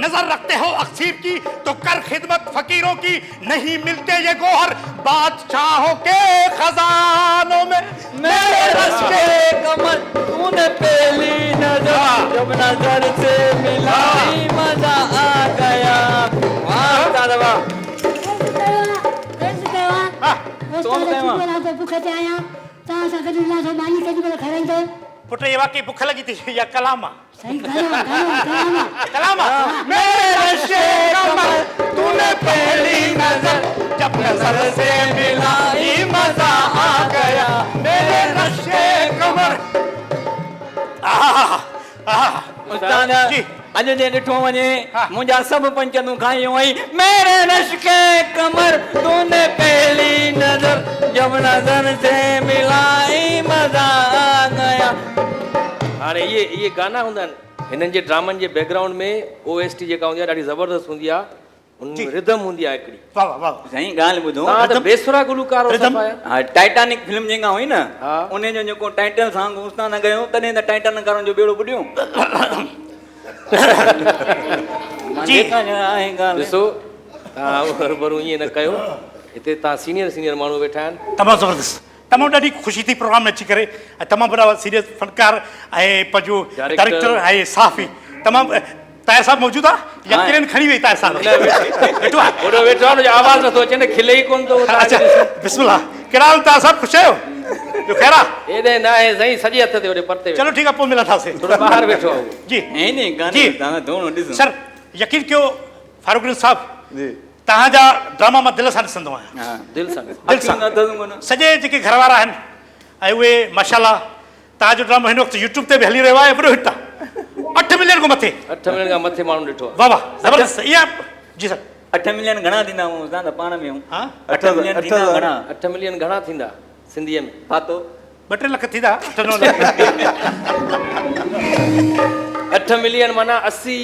नजर रखते हो अक्सीर की तो कर खिदमत फकीरों की नहीं मिलते ये गोहर बादशाहों के खजानों में मेरे रस के कमर तूने पहली नजर जब नजर से मिलाई मजा आ गया वाह दादा वाह पुट ये वाकई भूख लगी थी या कलामा मेरे रस के कमर तूने पहली नजर जब नजर से मिलाई मजा आ गया मेरे रस के कमर उस्ताद जी अॼु जे ॾिठो वञे मुंहिंजा सभु पंचनूं खायूं आई मेरे रश के कमर तूने पहली नजर जब नजर से मिलाई मजा आ गया। हाणे इहे गाना हूंदा आहिनि हिननि जे ड्रामनि जे बैकग्राउंड में OST जेका हूंदी आहे ॾाढी ज़बरदस्त हूंदी आहे उन में रिदम हूंदी आहे हिकिड़ी। वाह वाह वाह साईं ॻाल्हि ॿुधो तव्हां त बेसुरा गुलकार हो सफ़ा आहियो। हा टाइटैनिक फिल्म जेका हुई न हा। उन जो जेको टाइटल सॉन्ग उस्ताद न गयो तॾहिं त टाइटैनिकरनि जो बेड़ो ॿुॾियो। जी। ॾिसो तव्हां हरूभरू ईअं न कयो हिते तव्हां सीनियर माण्हू वेठा आहिनि। तमामु ज़बरदस्त तमामु ॾाढी ख़ुशी थी प्रोग्राम में अची करे ऐं तमामु वॾा सीरियस फनकार ऐं पंहिंजो डायरेक्टर ऐं साफ़ी तमामु ताहिर साहब मौजूदु आहे या किरन खणी वई ताहिर साहब वेठो आहे ओॾो वेठो आहे आवाज़ नथो अचे न खिले ई कोन थो। अच्छा बिस्मिल्लाह कहिड़ा हाल ताहिर साहब ख़ुशि आहियो ॿियो ख़ैर आहे एॾे न आहे साईं सॼे हथ ते होॾे परते चलो ठीकु आहे पोइ मिलंदासीं थोरो ॿाहिरि वेठो आहे जी इन गाने जी। तव्हां दोणो ॾिसो सर यकीन कयो फारूक साहब जी तव्हांजा ड्रामा मां दिलि सां ॾिसंदो आहियां हा दिलि सां दिलि सां सॼे जेके घरवारा आहिनि ऐं उहे माशाल्लाह तव्हांजो ड्रामो हिन वक़्तु यूट्यूब ते बि हली रहियो आहे वॾो हिट आहे 8 मिलियन खां मथे 8 मिलियन खां मथे माण्हू ॾिठो आहे। वाह वाह ज़बरदस्त इहा जी सर 8 मिलियन घणा थींदा हूं उस्ताद पाण में हूं हा 8 मिलियन थींदा घणा 8 मिलियन घणा थींदा सिंधीअ में? फातो 2-3 लख थींदा 8-9 लख 8 मिलियन माना 80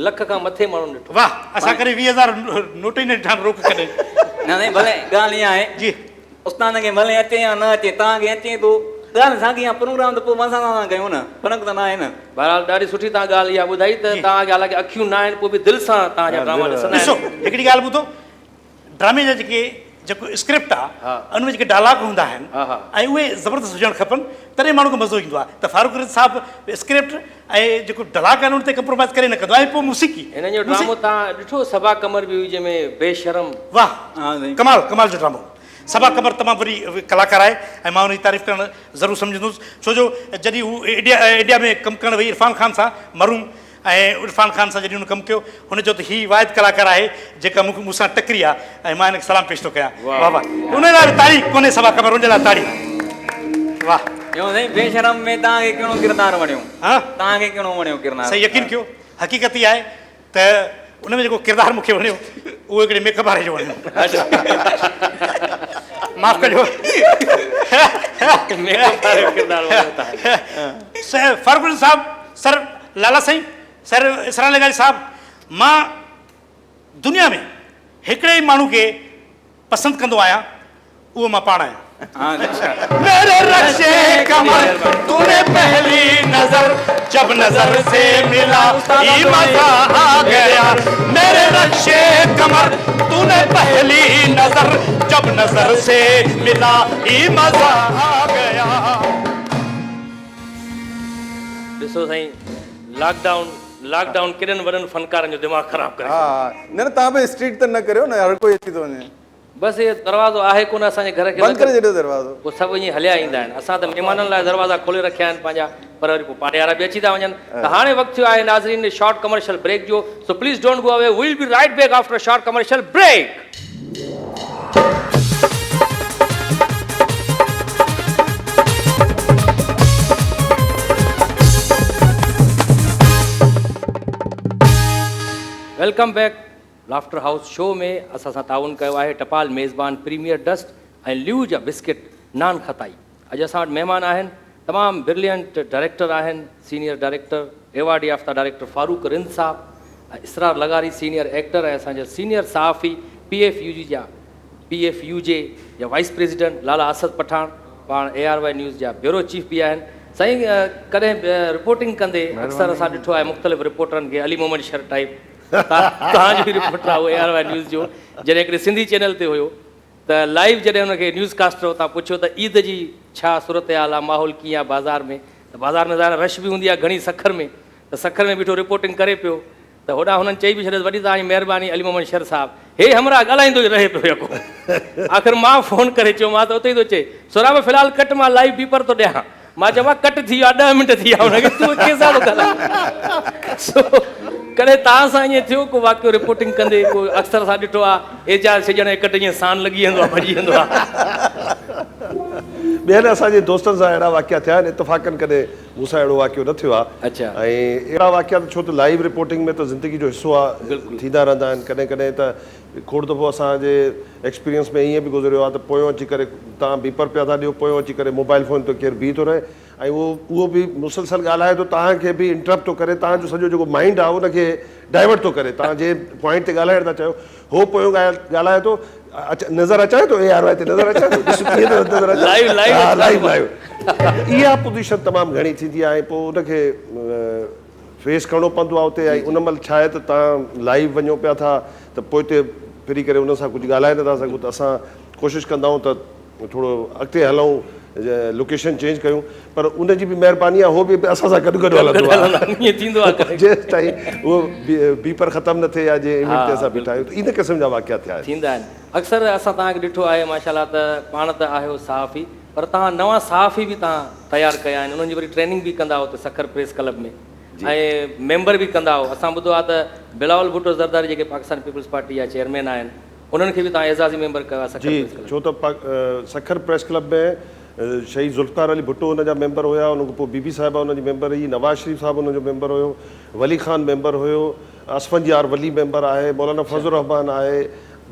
लख खां मथे माण्हू ॾिठो। वाह असां करे 20,000 नोट ई न ॾिठा रोक कॾहिं न नहीं भले ॻाल्हि इहा आहे जी उस्ताद खे भले अचे या न अचे तव्हांखे अचे थो ॻाल्हि साॻी आहे प्रोग्राम त पोइ असां सां कयूं न फ़र्क़ु त न आहे न। बहरहाल ॾाढी सुठी तव्हां ॻाल्हि इहा ॿुधाई त तव्हांखे हालांकि अखियूं न आहिनि पोइ बि दिलि सां तव्हांजा ड्रामा ॾिसंदा ॾिसो आहिनि। हिकिड़ी ॻाल्हि ॿुधो ड्रामे जा जेको स्क्रिप्ट आहे उन में जेके डायलॉग हूंदा आहिनि ऐं उहे ज़बरदस्त हुजणु खपनि तॾहिं माण्हू खे मज़ो ईंदो आहे त फारूक साहब स्क्रिप्ट ऐं जेको डायलॉग आहिनि उन ते कम्प्रोमाइज़ करे न कंदो आहे पोइ मूसीक़ी हिन जो ड्रामो तव्हां ॾिठो सभा कमर बि हुई जंहिंमें बेशरम वाह हा साईं कमाल जो ड्रामो सभा कमर तमामु वॾी कलाकार आहे ऐं मां हुनजी तारीफ़ करणु ज़रूरु सम्झंदुसि छो जो जॾहिं हू इंडिया में कमु करणु वई इरफान ख़ान सां मरूम ऐं इरफान ख़ान सां जॾहिं हुन कमु कयो हुनजो त हीअ वाहिद कलाकार आहे जेका मूंसां टकरी आहे ऐं मां हिनखे सलाम पेश थो कयां वाह वाह हुन लाइ ताड़ी कोन्हे सभा कमर हुन लाइ ताड़ी वाह ॿियो साईं बेशरम में तव्हांखे कहिड़ो किरदारु वणियो हा तव्हांखे कहिड़ो वणियो किरदारु सही यकीन कयो हक़ीक़त इहा आहे त उन में जेको किरदारु मूंखे वणियो उहो हिकिड़े मेकअप वारे जो वणियो माफ़ कजो फारूक साहब सर लाला साईं सर इसरान लगारी साहब मां दुनिया में हिकिड़े ई माण्हू खे पसंदि कंदो आहियां उहो मां पाण आहियां। मेरे रश्शे कमर तूने पहली नजर जब नजर से मिला ये मजा आ गया। मेरे रश्शे कमर तूने पहली नजर जब नजर से मिला ये मजा आ गया। ॾिसो साईं लॉकडाउन केॾनि वॾनि फनकारनि जो दिमाग़ ख़राबु करे हा न तव्हां बि स्ट्रीट त न करियो न हर कोई अची थो वञे बसि इहो दरवाज़ो आहे कोन असांजे घर खे बंदि करे छॾियो दरवाज़ो पोइ सभु ईअं हलिया ईंदा आहिनि असां त महिमाननि लाइ दरवाज़ा खोले रखिया आहिनि पंहिंजा पर वरी पोइ पाड़ेवारा बि अची था वञनि त हाणे वक़्तु थियो आहे नाज़रीन शॉर्ट कमर्शियल ब्रेक जो so please don't go away will be right back after short commercial break. Welcome back laughter house show में असां सां ताउन कयो आहे टपाल मेज़बान प्रीमियर डस्ट ऐं ल्यू जा बिस्किट नान खताई। अॼु असां वटि महिमान आहिनि तमामु ब्रिलियंट डायरेक्टर आहिनि सीनियर डायरेक्टर एवॉर्ड याफ़्ता डायरेक्टर फारूक रिंद साहब ऐं इसरार लगारी सीनियर एक्टर ऐं असांजा सीनियर सहाफ़ी PFUJ जा वाइस प्रेसिडेंट लाला असद पठान पाण ARY न्यूज़ जा ब्यूरो चीफ बि आहिनि। साईं कॾहिं रिपोर्टिंग कंदे अक्सर असां ॾिठो आहे मुख़्तलिफ़ रिपोर्टरनि खे अली मोहम्मद शर टाइप तव्हांजो रिपोर्टर आहे उहो ARY न्यूज़ जो जॾहिं हिकिड़े सिंधी चैनल ते हुयो त लाइव जॾहिं हुनखे न्यूज़ कास्टर हुतां पुछियो त ईद जी छा सूरत हाल आहे माहौल कीअं आहे बाज़ार में त बाज़ार में ज़ाहिर रश बि हूंदी आहे घणी सखर में त सखर में बीठो रिपोर्टिंग करे पियो त होॾां हुननि चई बि छॾियोसि वॾी तव्हांजी महिरबानी अली मोहम्मद शर साहब हे हमरा ॻाल्हाईंदो ई रहे पियो यको आख़िर मां फ़ोन करे चयो मां त उते ई थो चए सोराब फ़िलहाल कट मां लाइव बीपर थो ॾियां मां चवां कट थी वियो आहे 10 मिंट थी विया हुनखे तूं कंहिंसां थो ॻाल्हाए कॾहिं तव्हां सां ईअं थियो को वाक़ियो रिपोर्टिंग कंदे को अक्सर असां ॾिठो आहे एजाज छॾण कट ईअं सान लॻी वेंदो आहे भॼी वेंदो आहे ॿियनि असांजे दोस्तनि सां अहिड़ा वाक़िया थिया आहिनि इतफ़ाक़नि कॾहिं मूंसां अहिड़ो वाक़ियो न थियो आहे अच्छा। ऐं अहिड़ा वाक़िया त छो त लाइव रिपोर्टिंग में त ज़िंदगी जो हिसो आहे थींदा रहंदा आहिनि कॾहिं कॾहिं त खोड़ दफ़ो असांजे एक्सपीरियंस में ईअं बि गुज़रियो आहे त पोयों अची करे तव्हां बीपर पिया था ॾियो पोयों अची करे मोबाइल फ़ोन ते केरु बीह थो रहे ऐं उहो बि मुसलसल ॻाल्हाए थो तव्हांखे बि इंटरप्ट थो करे तव्हांजो सॼो जेको माइंड आहे उनखे डाइवर्ट थो करे तव्हां जे पॉइंट ते ॻाल्हाइण था चाहियो हो पोयों ॻाल्हाए थो नज़र अचे थो ARY ते नज़र अचे थो लाइव इहा पोज़ीशन तमामु घणी थींदी आहे ऐं पोइ उनखे फेस करिणो पवंदो आहे उते ऐं उन महिल छा आहे त तव्हां लाइव वञो पिया था त पोइ हिते फिरी करे उन सां कुझु ॻाल्हाए नथा सघूं त असां कोशिशि कंदा आहियूं त थोरो अॻिते हलूं लोकेशन चेंज कयूं पर उनजी बि महिरबानी आहे उहो बि असां सां गॾु गॾु हलंदो आहे जेसि ताईं उहो बीपर ख़तमु न थिए या जे इवेंट ते असां बीठा आहियूं त इन क़िस्म जा वाक़िया थिया थींदा आहिनि अक्सर असां तव्हांखे ॾिठो आहे माशाल्लाह त पाण त आहियो सहाफ़ी पर तव्हां नवां सहाफ़ी बि तव्हां तयारु कया आहिनि उन्हनि जी वरी ट्रेनिंग बि कंदा हुते सखर प्रेस क्लब में ऐं मेंबर बि कंदा हुओ असां ॿुधो आहे त बिलावल भुट्टो ज़रदारी जेके पाकिस्तान पीपल्स पार्टी जा चेयरमैन आहिनि उन्हनि खे बि तव्हां एज़ाज़ी मेंबर कयो आहे जी छो त सखर प्रेस क्लब में शहीद ज़ुल्फ़कार अली भुट्टो हुनजा मेंबर हुया उनखां पोइ बीबी साहिबा हुनजी मेंबर हुई नवाज़ शरीफ़ साहिबु हुनजो मेंबर हुयो वली ख़ान मेंबर हुयो असफंजार वली मेंबर आहे मौलाना फज़लुर रहमान आहे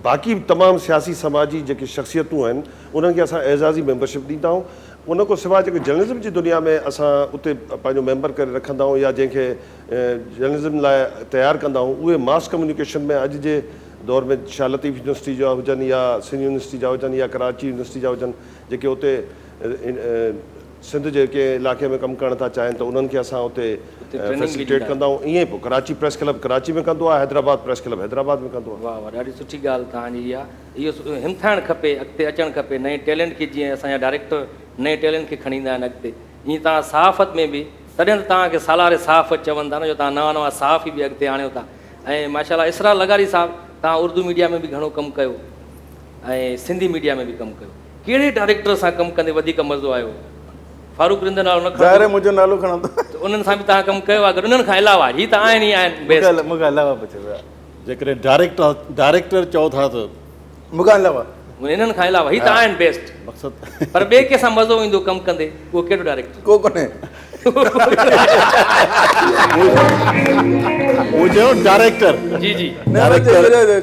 बाक़ी तमामु सियासी समाजी जेके शख़्सियतूं आहिनि उन्हनि खे असां एज़ाज़ी मेंबरशिप ॾींदा आहियूं उन खां सवाइ जेके जर्नलिज़म जी दुनिया में असां उते पंहिंजो मेंबर करे रखंदा आहियूं या जंहिंखे जर्नलिज़म लाइ तयारु कंदा आहियूं उहे मास कम्युनिकेशन में अॼु जे दौर में शाह लतीफ़ यूनिवर्सिटी जा हुजनि या सिंध यूनिवर्सिटी जा हुजनि या कराची यूनिवर्सिटी जा हुजनि जेके उते सिंध जेके इलाइक़े में कमु करणु था चाहिनि त उन्हनि खे असां उते फैसिलिटेट कंदा आहियूं ईअं पोइ कराची प्रेस क्लब कराची में कंदो आहे हैदराबाद प्रेस क्लब हैदराबाद में कंदो आहे वाह वाह ॾाढी सुठी ॻाल्हि तव्हांजी इहा इहो हिमथाइणु खपे अॻिते अचणु खपे नए टैलेंट खे जीअं असांजा डायरेक्टर नए टैलेंट खे खणी ईंदा आहिनि अॻिते ईअं तव्हां सहाफ़त में बि तॾहिं त तव्हांखे सालारे सहाफ़त चवनि था न जो तव्हां नवां नवां सहाफ़ी बि अॻिते आणियो था ऐं माशाल्लाह इसरा लगारी साहिबु तव्हां उर्दू मीडिया में बि घणो कमु कयो ऐं सिंधी मीडिया में बि कमु कयो कहिड़े डायरेक्टर सां कमु कंदे वधीक मज़ो आयो फारूक रिंद नालो न ज़ाहिर आहे मुंहिंजो नालो खणंदो उन्हनि सां बि तव्हां कमु कयो आहे गॾु उन्हनि खां अलावा ही त आहिनि ई आहिनि मूंखां अलावा बचे विया जेकॾहिं डायरेक्टर चओ था त मूंखां अलावा हिननि खां अलावा ही त आहिनि बेस्ट मक़सदु पर ॿिए कंहिंसां मज़ो ईंदो कमु कंदे उहो कहिड़ो डायरेक्टर को कोन्हे उहो चयो डायरेक्टर जी जी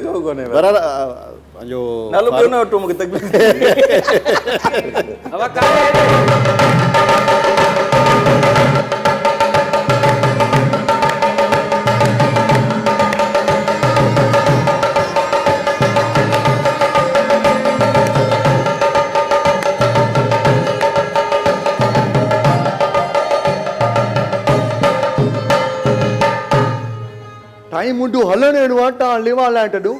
को कोन्हे पंहिंजो नालो कयो न वठो मूंखे तकलीफ़ टाइम मुंडो हलण अहिड़ो आहे तव्हां लेवा लाइ टॾो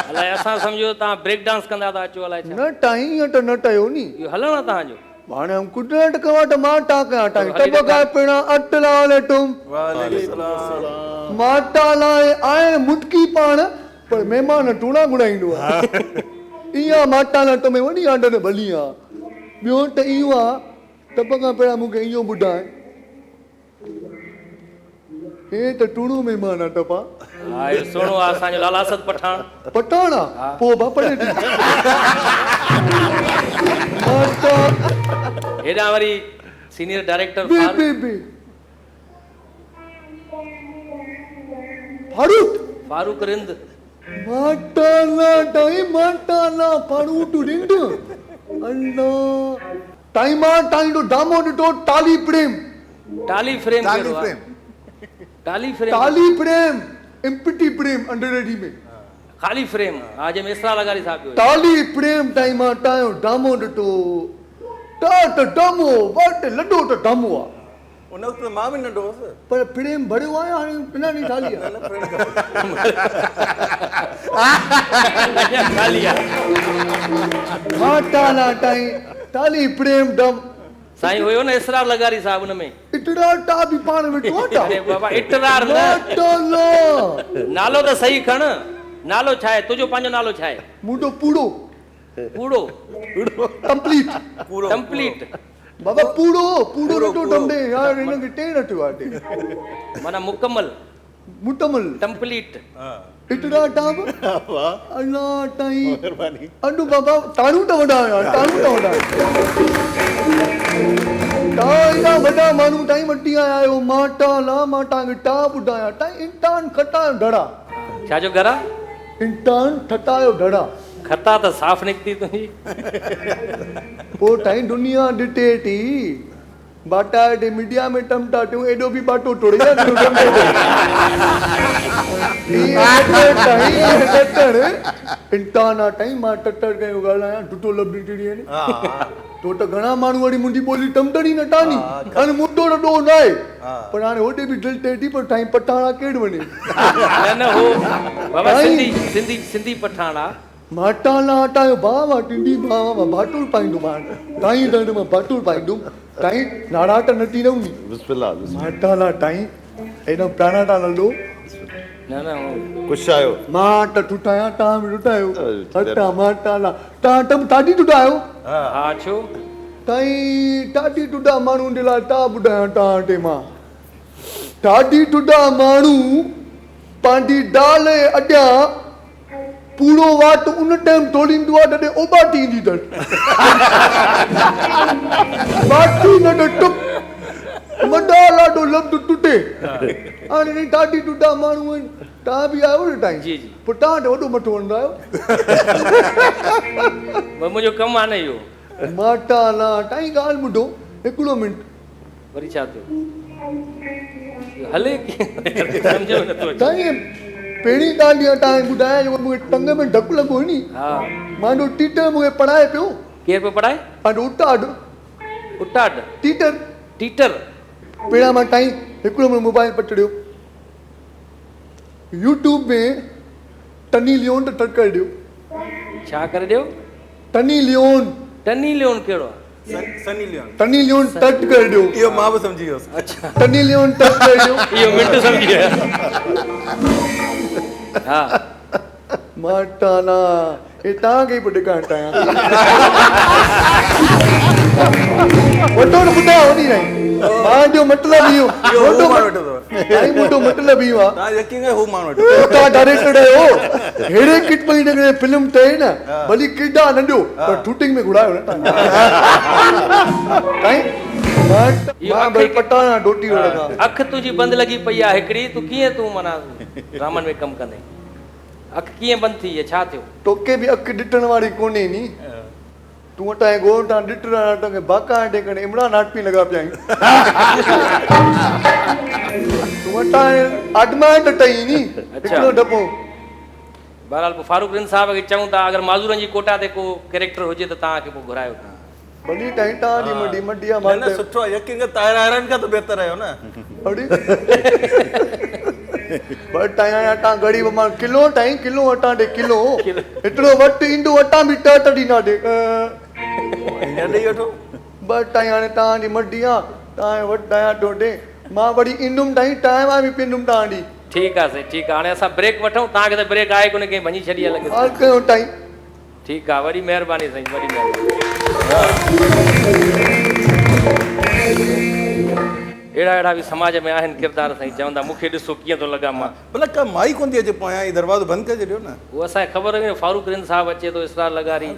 अलाए असां सम्झो तव्हां ब्रेक डांस कंदा था अचो अलाए छा न टाइम त न टयो नी इहो हलणो आहे तव्हांजो हाणे हम कुदरत कवाट माटा कया टाइम तब का पिणा अटला लेटुम माटा लाए आए मुटकी पाण पर मेहमान टूणा गुणाईंदो आहे इहा माटा लाट में वॾी आंडर भली आहे ॿियो त इहो आहे टब खां पहिरियां मूंखे इहो ॿुधाए हे त टूणो महिमान आहे टपा हा इहो सुहिणो आहे असांजो लाला सद पठान पठान आहे पोइ बापड़े हेॾां वरी सीनियर डायरेक्टर फारूक रिंद माटाना टाइम माटाना फारूक रिंद अल्लाह टाइमा टाइम डामो ॾिठो टाली प्रेम टाली फ्रेम टाली प्रेम एम्पटी प्रेम अंडररेडी में खाली फ्रेम आज में इसरा लगारी साहब टाली प्रेम टाइम टायो डामो ॾिठो ट डामो वट लड्डो त डामो आहे उन वक़्तु मां बि नंढो हुअसि पर प्रेम भरियो आहे हाणे बिना नहीं ठाली माटाना टाइम टाली प्रेम डम साईं हुयो न इसरार लगारी साहब उन में इटरार टा भी पाण वेठो आहे अरे बाबा इटरार न नालो त सही खण नालो छा आहे तुंहिंजो पंहिंजो नालो छा आहे मुंडो पूड़ो पूड़ो कंप्लीट कंप्लीट बाबा पूड़ो पूड़ो रटो डंडे यार इनके टे रटो आटे माना मुकम्मल मुकम्मल कंप्लीट इटरा टाब वाह अल्लाह टाइम मेहरबानी अनु बाबा तारू त वडा यार तारू त वडा एॾा वॾा माण्हू टाइम वठी आया आहियो माटा ला मां तव्हांखे टा ॿुधायां टाइम इंटान खटायो ढड़ा छा जो घर आहे? इंटान ठटायो ढड़ा खता त साफ़ निकिती तुंहिंजी। पोइ टाइम दुनिया ॾिठे थी बाटा ॾे मीडिया में टमटा टियूं एॾो बि बाटो टोड़े इंटान आहे टाइम मां टटर कयो ॻाल्हायां टुटो लभी टिड़ी तो त घणा माण्हू वरी मुंहिंजी ॿोली टमटड़ी न टानी हाणे मुद्दो ॾो न आहे पर हाणे होॾे बि दिलि थिए थी पर टाइम पठाणा केरु वञे न हो बाबा सिंधी पठाण आहे। माटाला हटायो भाउ मां टिंडी भाउ मां बाटूर पाईंदुमि हाणे टाई दंड मां बाटूर पाईंदुमि टाई नाराट नटी रहंदी बिस्मिल्लाह माटाला टाई एॾो प्राणाटा नंढो न कुझु आयो मां त टुटाया तव्हां बि टुटायो हटा माटाला तव्हां टम टाटी टुटायो हा छो ताई टाटी टुटा माण्हू जे लाइ ता ॿुधायां तव्हां वटि मां टाटी टुटा माण्हू पंहिंजी दाल अॻियां पूरो वाट उन टाइम तोड़ींदो आहे जॾहिं ओबाटी ईंदी अथसि बाटी न त टुक वॾा लाॾो लफ़्ज़ टुटे हाणे टाटी टुटा माण्हू आहिनि तव्हां बि आहियो न टाइम जी जी पोइ तव्हां वटि वॾो मथो वणंदा आहियो मुंहिंजो कमु आहे न इहो माटा ला टाई ॻाल्हि ॿुधो हिकिड़ो मिंट वरी छा थियो हले सम्झो नथो अचे। टाइम पहिरीं ॻाल्हि ॾींहुं तव्हांखे ॿुधायां जेको मूंखे टंग में ढकु लॻो नी हा मुंहिंजो टीचर मूंखे पढ़ाए पियो केरु पियो पढ़ाए? पंहिंजो उटाड उटाड टीचर टीचर पहिरियां मां टाइम हिकिड़ो मिंट मोबाइल पकड़ियो यूट्यूब में टनी लियोन त टक करे ॾियो छा करे ॾियो? टनी लियोन कहिड़ो आहे? सनी लियोन टनी लियोन टच करे ॾियो इहो मां बि सम्झी वियुसि अच्छा टनी लियोन टच करे ॾियो इहो मिंट सम्झी विया हा माटाना हे तव्हांखे ई पोइ ॾेखारण चाहियां वॾो न ॿुधायो वञी रही मुंहिंजो मतिलबु इहो मुंहिंजो मतिलबु इहो आहे तव्हां यकीन कयो हू माण्हू वटि तव्हां डायरेक्टर आहियो हेड़े किट पई न फिल्म ठहे न भली किॾा नंढो पर शूटिंग में घुरायो न तव्हां पटाना डोटी वड़ा अखि तुंहिंजी बंदि लॻी पई आहे हिकिड़ी तूं कीअं तूं माना ड्रामनि में कमु कंदे अखि कीअं बंदि थी आहे छा थियो? तोखे बि अखि ॾिसण वारी कोन्हे नी तूं वटां गोर तां ॾिठ नाटक बाका ॾे करे इमरान हाटपी लॻा पिया आहिनि तूं वटां आडमाइट टई नी हिकिड़ो दफ़ो बहरहाल पोइ फारूक रिन साहब खे चऊं था अगरि माज़ूरनि जी कोटा ते को कैरेक्टर हुजे त तव्हांखे पोइ घुरायो भली टाइम तव्हांजी मडी मडिया मां सुठो आहे यकीन कयो ताहिर आयरन खां त बहितर आहियो न ॿ टाइम अटा ग़रीब मां किलो टाइम किलो अटा ॾे किलो एतिरो वटि ईंदो अटा बि ट ॾींदा ॾे ॾेई वठो ॿ टाइम हाणे तव्हांजी मडी आहे तव्हांजे वटि आया ॾोॾे मां वरी ईंदुमि टाइम टाइम बि पींदुमि तव्हांजी ठीकु आहे साईं ठीकु आहे हाणे असां ब्रेक वठूं तव्हांखे त ब्रेक आहे कोन्हे कंहिं भञी छॾी आहे लॻे हर कयो टाइम ठीकु आहे वरी महिरबानी साईं वरी महिरबानी अहिड़ा अहिड़ा बि समाज में आहिनि किरदार साईं चवंदा मूंखे ॾिसो कीअं थो लॻा मां भला का माई कोन थी अचे पोयां ई दरवाज़ो बंदि करे छॾियो न उहो असांखे ख़बर हुई न फारूक रिन साहब अचे थो इसरार लगारी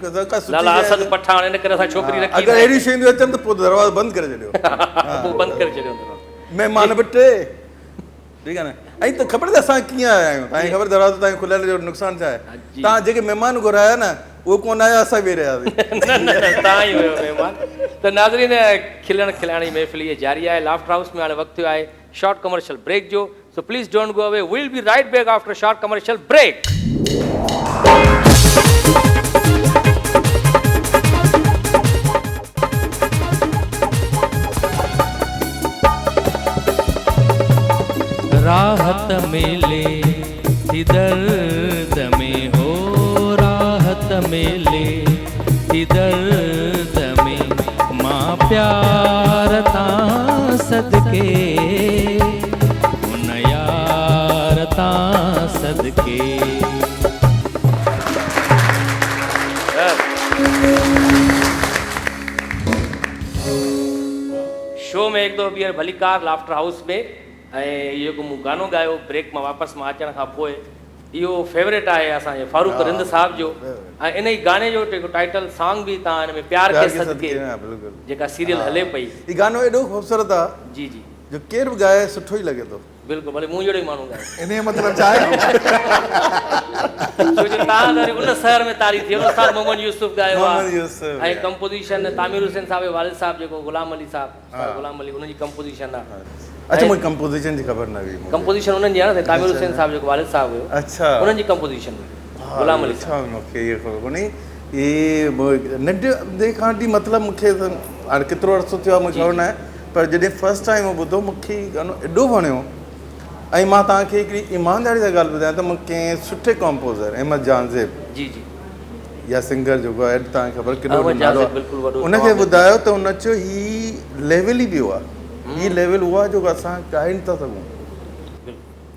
लाला असद पठान इन करे असां छोकिरी रखी अगरि अहिड़ियूं शयूं अचनि त पोइ दरवाज़ो बंदि करे छॾियो पोइ बंदि करे छॾियो महिमान बि टे ठीकु आहे न ऐं त ख़बर अथव असां कीअं आया आहियूं तव्हांखे ख़बर दरवाज़ो तव्हांखे खुलियल जो नुक़सानु छा आहे तव्हां जेके महिमान घुराया न उहो कोन आया असां बि रहियासीं तव्हां ई हुयो महिमान त नाज़रीन खिलण खिलाइण जी महफ़िल इहे जारी आहे लाफ्टर हाउस में हाणे वक़्तु आहे शॉर्ट कमर्शियल ब्रेक जो so please don't go away will be right back after short commercial break राहत मिले थी दर्द में हो राहत मिले थी दर्द में मां प्यार तां सदके उन यार तां सदके शो में एक दो ॿीहर भलीकार लाफ्टर हाउस में ऐं इहो जेको मूं गानो ॻायो ब्रेक मां वापसि मां अचण खां पोइ इहो फेवरेट आहे असांजे फारूक रिंद साहब जो ऐं इन ई गाने जो टाइटल सॉन्ग बि तव्हां हिन में प्यार के सदके जेका सीरियल हले पई हीउ गानो एॾो ख़ूबसूरत आहे जी जी जो केरु बि ॻाए सुठो ई लॻे थो बिल्कुलु भले मूं जहिड़ो ई माण्हू ॻाए इन जो मतिलबु छा आहे छो जो तव्हां वरी उन शहर में तारीफ़ थी उस्ताद मोहम्मद यूसुफ ॻायो मोहम्मद आहे यूसुफ ऐं कंपोज़िशन तामिर हुसैन साहब जे वालिद साहब जेको गुलाम अली साहब गुलाम अली उनजी कंपोज़िशन आहे अच्छा मूंखे कंपोज़िशन जी ख़बर न हुई कंपोज़िशन उन्हनि जी आहे न तामिर हुसैन साहब जेको वालिद साहब हुयो अच्छा उन्हनि जी कंपोज़िशन हुई गुलाम अली अच्छा मूंखे इहो ख़बर कोन्हे इहे नंढे खां वठी मतिलबु मूंखे हाणे केतिरो अर्सो थियो आहे मूंखे ख़बर न आहे पर जॾहिं फस्ट टाइम ॿुधो मूंखे गानो एॾो वणियो ऐं मां तव्हांखे हिकिड़ी ईमानदारी सां ॻाल्हि ॿुधायां त मूंखे सुठे कॉम्पोज़र अहमद जानज़ेब जी जी या सिंगर जेको आहे तव्हांखे ख़बर केॾो अहमद नालो जानज़ेब आहे बिल्कुलु वॾो उनखे ॿुधायो त उन चयो ही लेवल ई ॿियो आहे ही लेवल उहा जेको असां ॻाए नथा सघूं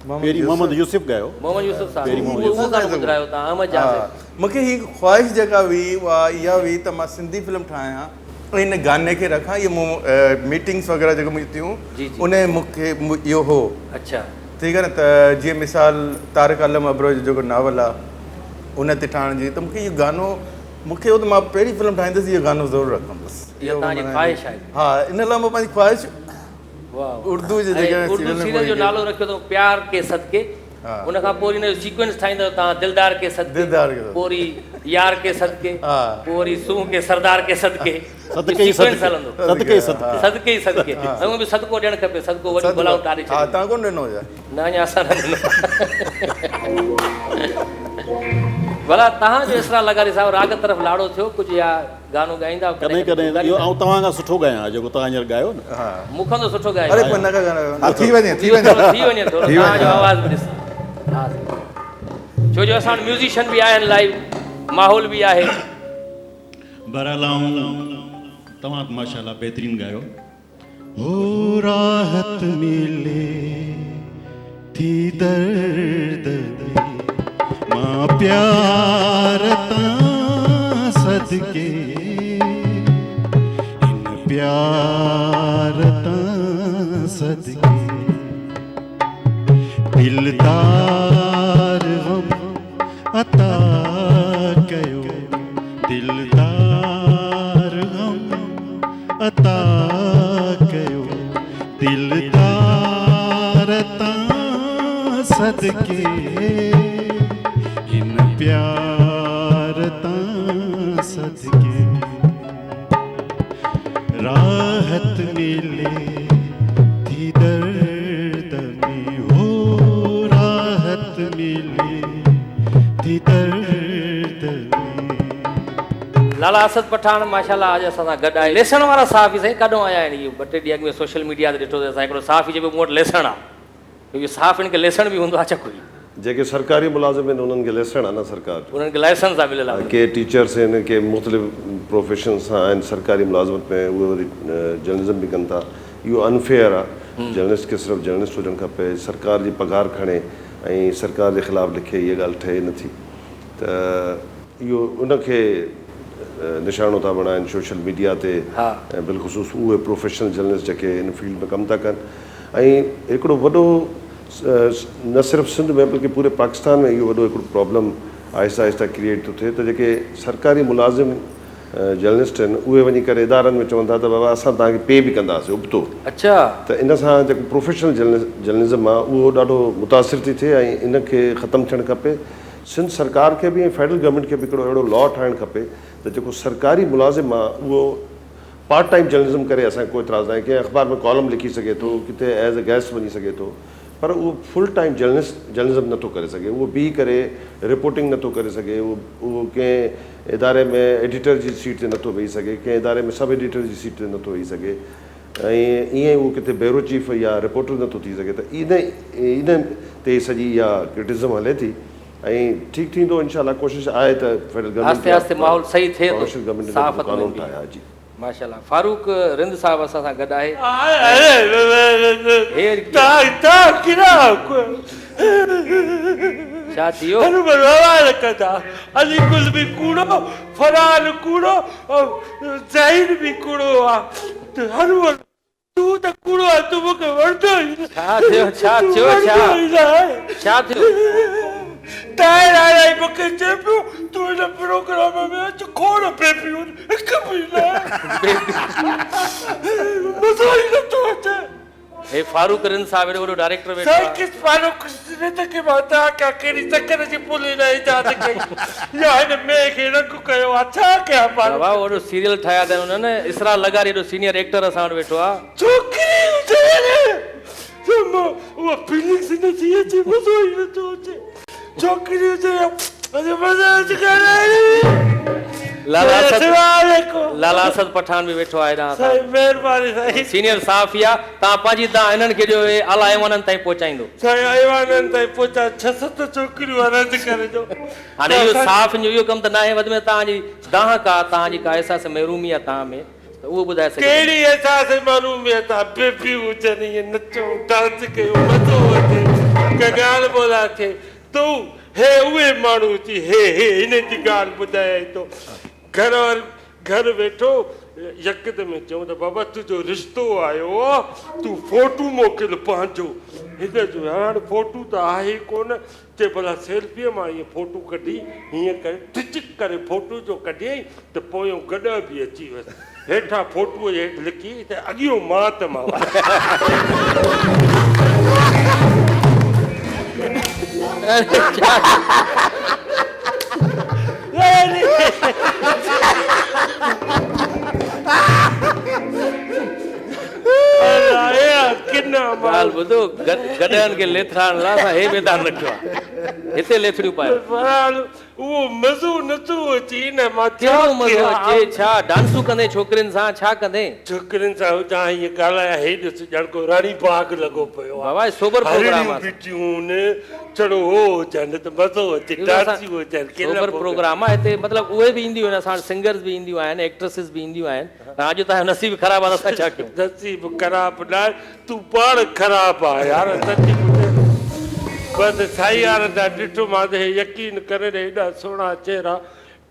पहिरीं मोहम्मद यूसुफ ॻायो मोहम्मद यूसुफ साहब उहो गानो ॿुधायो तव्हां अहमद जानज़ेब मूंखे ही ख्वाहिश जेका हुई उहा इहा हुई त मां सिंधी फिल्म ठाहियां ऐं हिन गाने खे रखां इहे मूं मीटिंग्स वग़ैरह जेको मुंहिंजियूं थियूं उन मूंखे इहो हो अच्छा ठीकु आहे न त जीअं मिसाल तारिक अलम अबरोज जेको नावल आहे उन ते ठाहिण जी त मूंखे इहो गानो मूंखे उहो त मां पहिरीं फिल्म ठाहींदुसि इहो गानो ज़रूरु रखंदुसि इहा तव्हांजी ख्वाहिश आहे हा इन लाइ मां पंहिंजी ख्वाहिश वाह उर्दू जे उर्दू सीरियल जो नालो रखियो अथऊं प्यार के सदके उन खां पोइ हिन जो सीक्वेंस ठाहींदव तव्हां दिलदार के सदके पोइ यार के सदके पोइ वरी सूह के सरदार के सदके सीक्वेंस हलंदो सदके ई सदके ऐं बि सदको ॾियणु खपे सदको वॾी भलाऊं टारे हा तव्हां कोन ॾिनो हुजे न अञा असां न ॾिनो भला तव्हांजो इसरा लगारी साहिबु राग तरफ़ लाड़ो थियो कुझु या गानो ॻाईंदा कॾहिं कॾहिं इहो ऐं तव्हां खां सुठो ॻायां जेको तव्हां हींअर ॻायो न मूंखां त सुठो ॻाए अरे न गानो थी वञे थी वञे थोरो तव्हांजो आवाज़ बि ॾिस हा छो जो असां वटि म्यूज़िशियन बि आहिनि लाइव माहौल बि आहे बहरहाल तव्हां माशाल्लाह बहितरीन ॻायो हो राहत मिले थी दर्द में मां प्यार तां सदके इन प्यार तां सदके दिलदार गम अता कयो दिलदार गम अता कयो दिलदार तां सदके इन प्यार तां सदके राहत मिले थी दर्द में हो राहत मिले थी दर्द में लाला असद पठान माशाल्लाह अॼु असां सां गॾु आहे लेसण वारा साफ़ी साईं कॾहिं आया आहिनि इहो ॿ टे ॾींहं अॻु में सोशल मीडिया ते ॾिठो त असां हिकिड़ो साफ़ी चइबो मूं वटि लेसण आहे इहो साफ़ हिन खे लेसण बि हूंदो आहे छा कोई जेके सरकारी मुलाज़िम आहिनि उन्हनि खे लेसण आहे न सरकार उन्हनि खे लाइसेंस आहे मिलियल आहे के टीचर्स आहिनि के मुख़्तलिफ़ प्रोफेशन सां आहिनि सरकारी मुलाज़िमत में उहे वरी जर्नलिज़म बि कनि था इहो अनफेयर आहे जर्नलिस्ट खे सिर्फ़ु जर्नलिस्ट हुजणु खपे सरकार जी पघार खणे ऐं सरकार जे ख़िलाफ़ु लिखे इहा ॻाल्हि ठहे नथी त इहो उनखे निशानो था बणाइनि सोशल मीडिया ते ऐं बिलख़ुसूस उहे प्रोफेशनल जर्नलिस्ट जेके इन फील्ड में कमु था कनि ऐं हिकिड़ो वॾो न सिर्फ़ु सिंध में बल्कि पूरे पाकिस्तान में इहो वॾो हिकिड़ो प्रॉब्लम आहिस्ता आहिस्ता क्रिएट थो थिए त जेके सरकारी मुलाज़िम जर्नलिस्ट आहिनि उहे वञी करे इदारनि में चवनि था त बाबा असां तव्हांखे पे बि कंदासीं उबतो अच्छा त इन सां जेको प्रोफेशनल जर्नलिज़म आहे उहो ॾाढो मुतासिर थी थिए ऐं इनखे ख़तमु थियणु खपे सिंध सरकार खे बि ऐं फेडरल गवर्नमेंट खे बि हिकिड़ो अहिड़ो लॉ ठाहिणु खपे त जेको सरकारी मुलाज़िम आहे उहो पार्ट टाइम जर्नलिज़म करे असांखे कोई इतराज़ नाहे कंहिं अख़बार में कॉलम लिखी सघे थो किथे एज़ अ गेस्ट वञी सघे थो पर उहो फुल टाइम जर्नलिज़म नथो करे सघे उहो बीह करे रिपोर्टिंग नथो करे सघे उहो कंहिं इदारे में एडिटर जी सीट ते नथो वेही सघे कंहिं इदारे में सब एडिटर जी सीट ते नथो वेही सघे ऐं ईअं उहो किथे ब्यूरो चीफ या रिपोर्टर नथो थी सघे त इन ते सॼी इहा क्रिटिज़म हले थी ऐं ठीकु थींदो इनशाला कोशिशि आहे त फेडरल गवर्नमेंट माहौल सही थिए कानून ठाहिया जी माशाल्लाह फारूक रिंद साहब असां सां गॾु आहे छा थियो अली कुल बि कूड़ो फरार कूड़ो ज़हीर बि कूड़ो आहे हनुमान तूं त कूड़ो आहे तूं मूंखे वणंदो ई छा थियो छा थियो छा थियो तार आया मूंखे चए पियो तूं हिन प्रोग्राम में अच खोड़ पे पियो हिकु बि न मज़ो ई नथो अचे हे फारूक रिन साहब एॾो वॾो डायरेक्टर वेठो साईं आहे। किस पारो कुछ न त के माता क्या कहिड़ी चक्कर जी पुली न इजाद कई या हिन में खे रंग कयो आहे छा कयां पारो बाबा वॾो सीरियल ठाहिया अथनि हुननि इसरा लगारी एॾो सीनियर एक्टर असां वटि वेठो आहे। छोकिरी हुजे उहा फीलिंग्स न थी अचे मज़ो ई नथो अचे छोकिरी हुजे अॼु मज़ो अची करे लाला असद पठान भी वेठो आहे हेॾां साईं महिरबानी साईं सीनियर सहाफ़ी आहे तव्हां पंहिंजी तव्हां हिननि खे जो आला ऐवाननि ताईं पहुचाईंदो। साईं ऐवाननि ताईं पहुचा 6-7 छोकिरियूं अर्ज़ करे जो हाणे इहो सहाफ़ियुनि जो इहो कमु त न आहे वध में तव्हांजी दाहक आहे तव्हांजी का अहसास महरूमी आहे तव्हां में त उहो ॿुधाए सघे कहिड़ी एहसास मालूमियत आहे बेबियूं हुजनि ईअं नचो डांस कयो मज़ो अचे का ॻाल्हि ॿोला थिए तूं हे उहे माण्हू थी हे हिन जी ॻाल्हि ॿुधाए थो घर वेठो यकदमि चऊं त बाबा तुंहिंजो रिश्तो आयो आहे तूं फोटू मोकिल पंहिंजो हिन जो हाणे फोटू त आहे कोन चए भला सेल्फीअ मां ईअं फोटू कढी हीअं करे टिचिक करे फोटू जो कढियईं त पोयों गॾ बि अची वियसि हेठां फोटूअ जे हेठि लिखी त अॻियो मां त मां ॻाल्हि ॿुधो गॾनि खे लेथराइण लाइ असां हे मैदान रखियो आहे हिते लेथड़ियूं पाए उहो मज़ो नथो अचे न मां कहिड़ो मज़ो अचे छा डांसूं कंदे छोकिरियुनि सां छा कंदे छोकिरियुनि सां हुजां हीअं ॻाल्हाया हे ॾिस ॼण को राणी बाग लॻो पियो बाबा सोबर प्रोग्राम आहे चढ़ो हो हुजनि त मज़ो अचे डांसियूं हुजनि सोबर प्रोग्राम आहे हिते मतिलबु उहे बि ईंदियूं आहिनि असां सिंगर्स बि ईंदियूं आहिनि एक्ट्रेसिस बि ईंदियूं आहिनि अॼु तव्हांजो नसीब ख़राबु आहे असां छा कयूं नसीब ख़राबु न तूं पाण ख़राबु आहे यार सची बसि साईं यार ॾिठो मां त हे यकीन करे हेॾा सुहिणा चहिरा